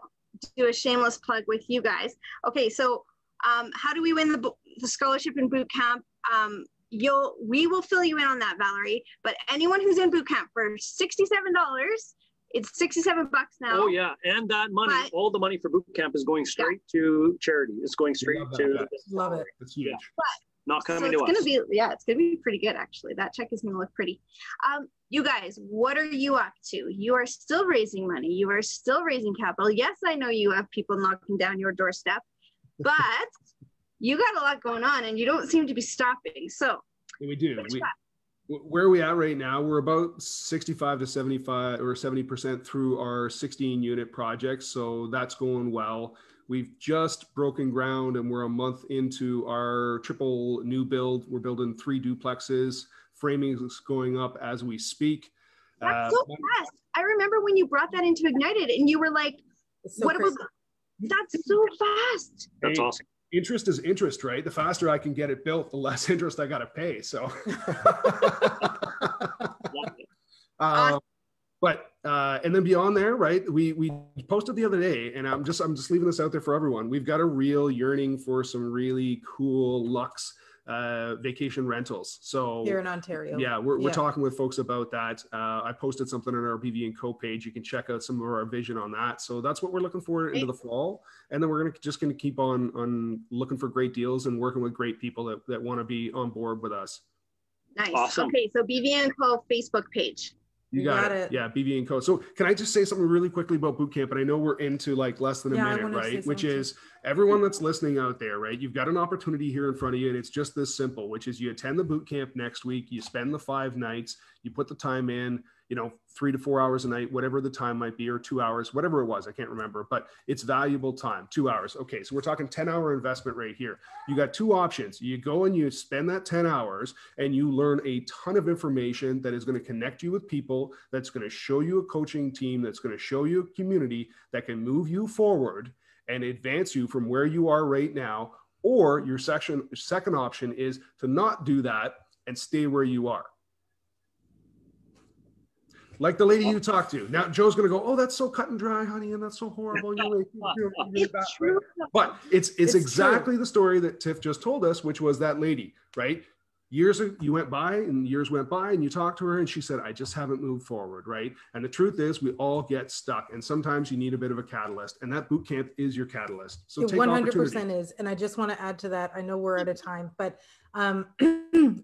do a shameless plug with you guys. Okay, so how do we win the scholarship in boot camp? We will fill you in on that, Valerie. But anyone who's in boot camp for $67, it's $67 now. Oh yeah, and that money, all the money for boot camp is going straight to charity. It's going straight to. Love it. That's huge. Not coming to us. It's gonna be pretty good actually. That check is gonna look pretty. You guys, what are you up to? You are still raising money. You are still raising capital. Yes, I know you have people knocking down your doorstep, but you got a lot going on and you don't seem to be stopping. So we do. Where are we at right now? We're about 65 to 75 or 70% through our 16 unit project. So that's going well. We've just broken ground and we're a month into our triple new build. We're building 3 duplexes. Framing is going up as we speak. That's so fast. I remember when you brought that into Ignited and you were like, that's so fast. That's awesome. Interest is interest, right? The faster I can get it built, the less interest I got to pay. So, and then beyond there, right? We posted the other day, and I'm just leaving this out there for everyone. We've got a real yearning for some really cool luxe vacation rentals. So here in Ontario, we're talking with folks about that. I posted something on our BV and Co page. You can check out some of our vision on that. So that's what we're looking for into the fall, and then we're gonna keep on looking for great deals and working with great people that want to be on board with us. Nice. Awesome. Okay, so BV and Co Facebook page. You got it. Yeah, BV and Co. So can I just say something really quickly about boot camp? And I know we're into like less than a minute, right? Which is everyone that's listening out there, right? You've got an opportunity here in front of you, and it's just this simple, which is you attend the boot camp next week, you spend the 5 nights, you put the time in, you know, 3 to 4 hours a night, whatever the time might be, or 2 hours, whatever it was, I can't remember, but it's valuable time, 2 hours. Okay, so we're talking 10-hour investment right here. You got two options. You go and you spend that 10 hours and you learn a ton of information that is going to connect you with people, that's going to show you a coaching team, that's going to show you a community that can move you forward and advance you from where you are right now. Or your second option is to not do that and stay where you are. Like the lady you talked to. Now, Joe's going to go, oh, that's so cut and dry, honey, and that's so horrible. It's true. But it's exactly the story that Tiff just told us, which was that lady, right? You went by and years went by and you talked to her and she said, I just haven't moved forward, right? And the truth is we all get stuck, and sometimes you need a bit of a catalyst, and that boot camp is your catalyst. So take 100% is. And I just want to add to that. I know we're out of time, but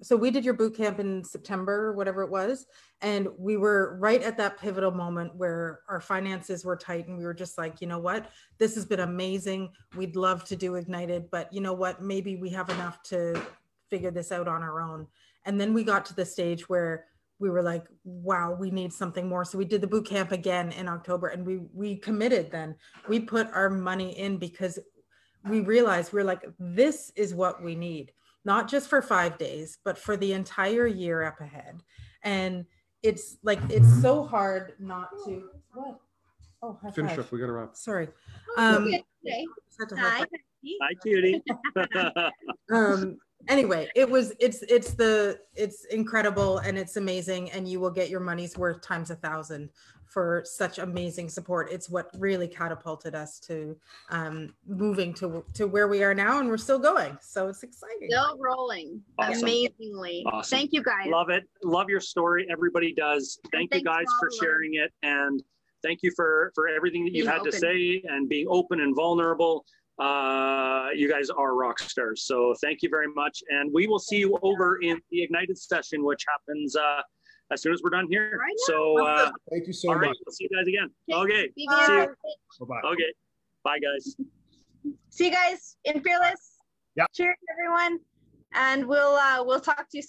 so we did your boot camp in September, whatever it was. And we were right at that pivotal moment where our finances were tight, and we were just like, you know what, this has been amazing. We'd love to do Ignited, but you know what, maybe we have enough to figure this out on our own. And then we got to the stage where we were like, wow, we need something more. So we did the boot camp again in October, and we committed then. We put our money in because we realized we're like, this is what we need, not just for 5 days, but for the entire year up ahead. And it's like, it's so hard not to, what? Oh, high finish five. up, we got to wrap. Sorry. Hi, Judy. Anyway, it's incredible and it's amazing, and you will get your money's worth times 1,000 for such amazing support. It's what really catapulted us to moving to where we are now, and we're still going. So it's exciting. Still rolling. Awesome. Amazingly. Awesome. Thank you guys. Love it. Love your story. Everybody does. Thank you guys for sharing it, and thank you for everything that you've had to say and being open and vulnerable. You guys are rock stars. So thank you very much. And we will see you over in the Ignited session, which happens as soon as we're done here. Right, so thank you so much. All right, we'll see you guys again. Okay. See you. Bye-bye. Okay. Bye, guys. See you guys in Fearless. Yeah. Cheers, everyone. And we'll talk to you soon.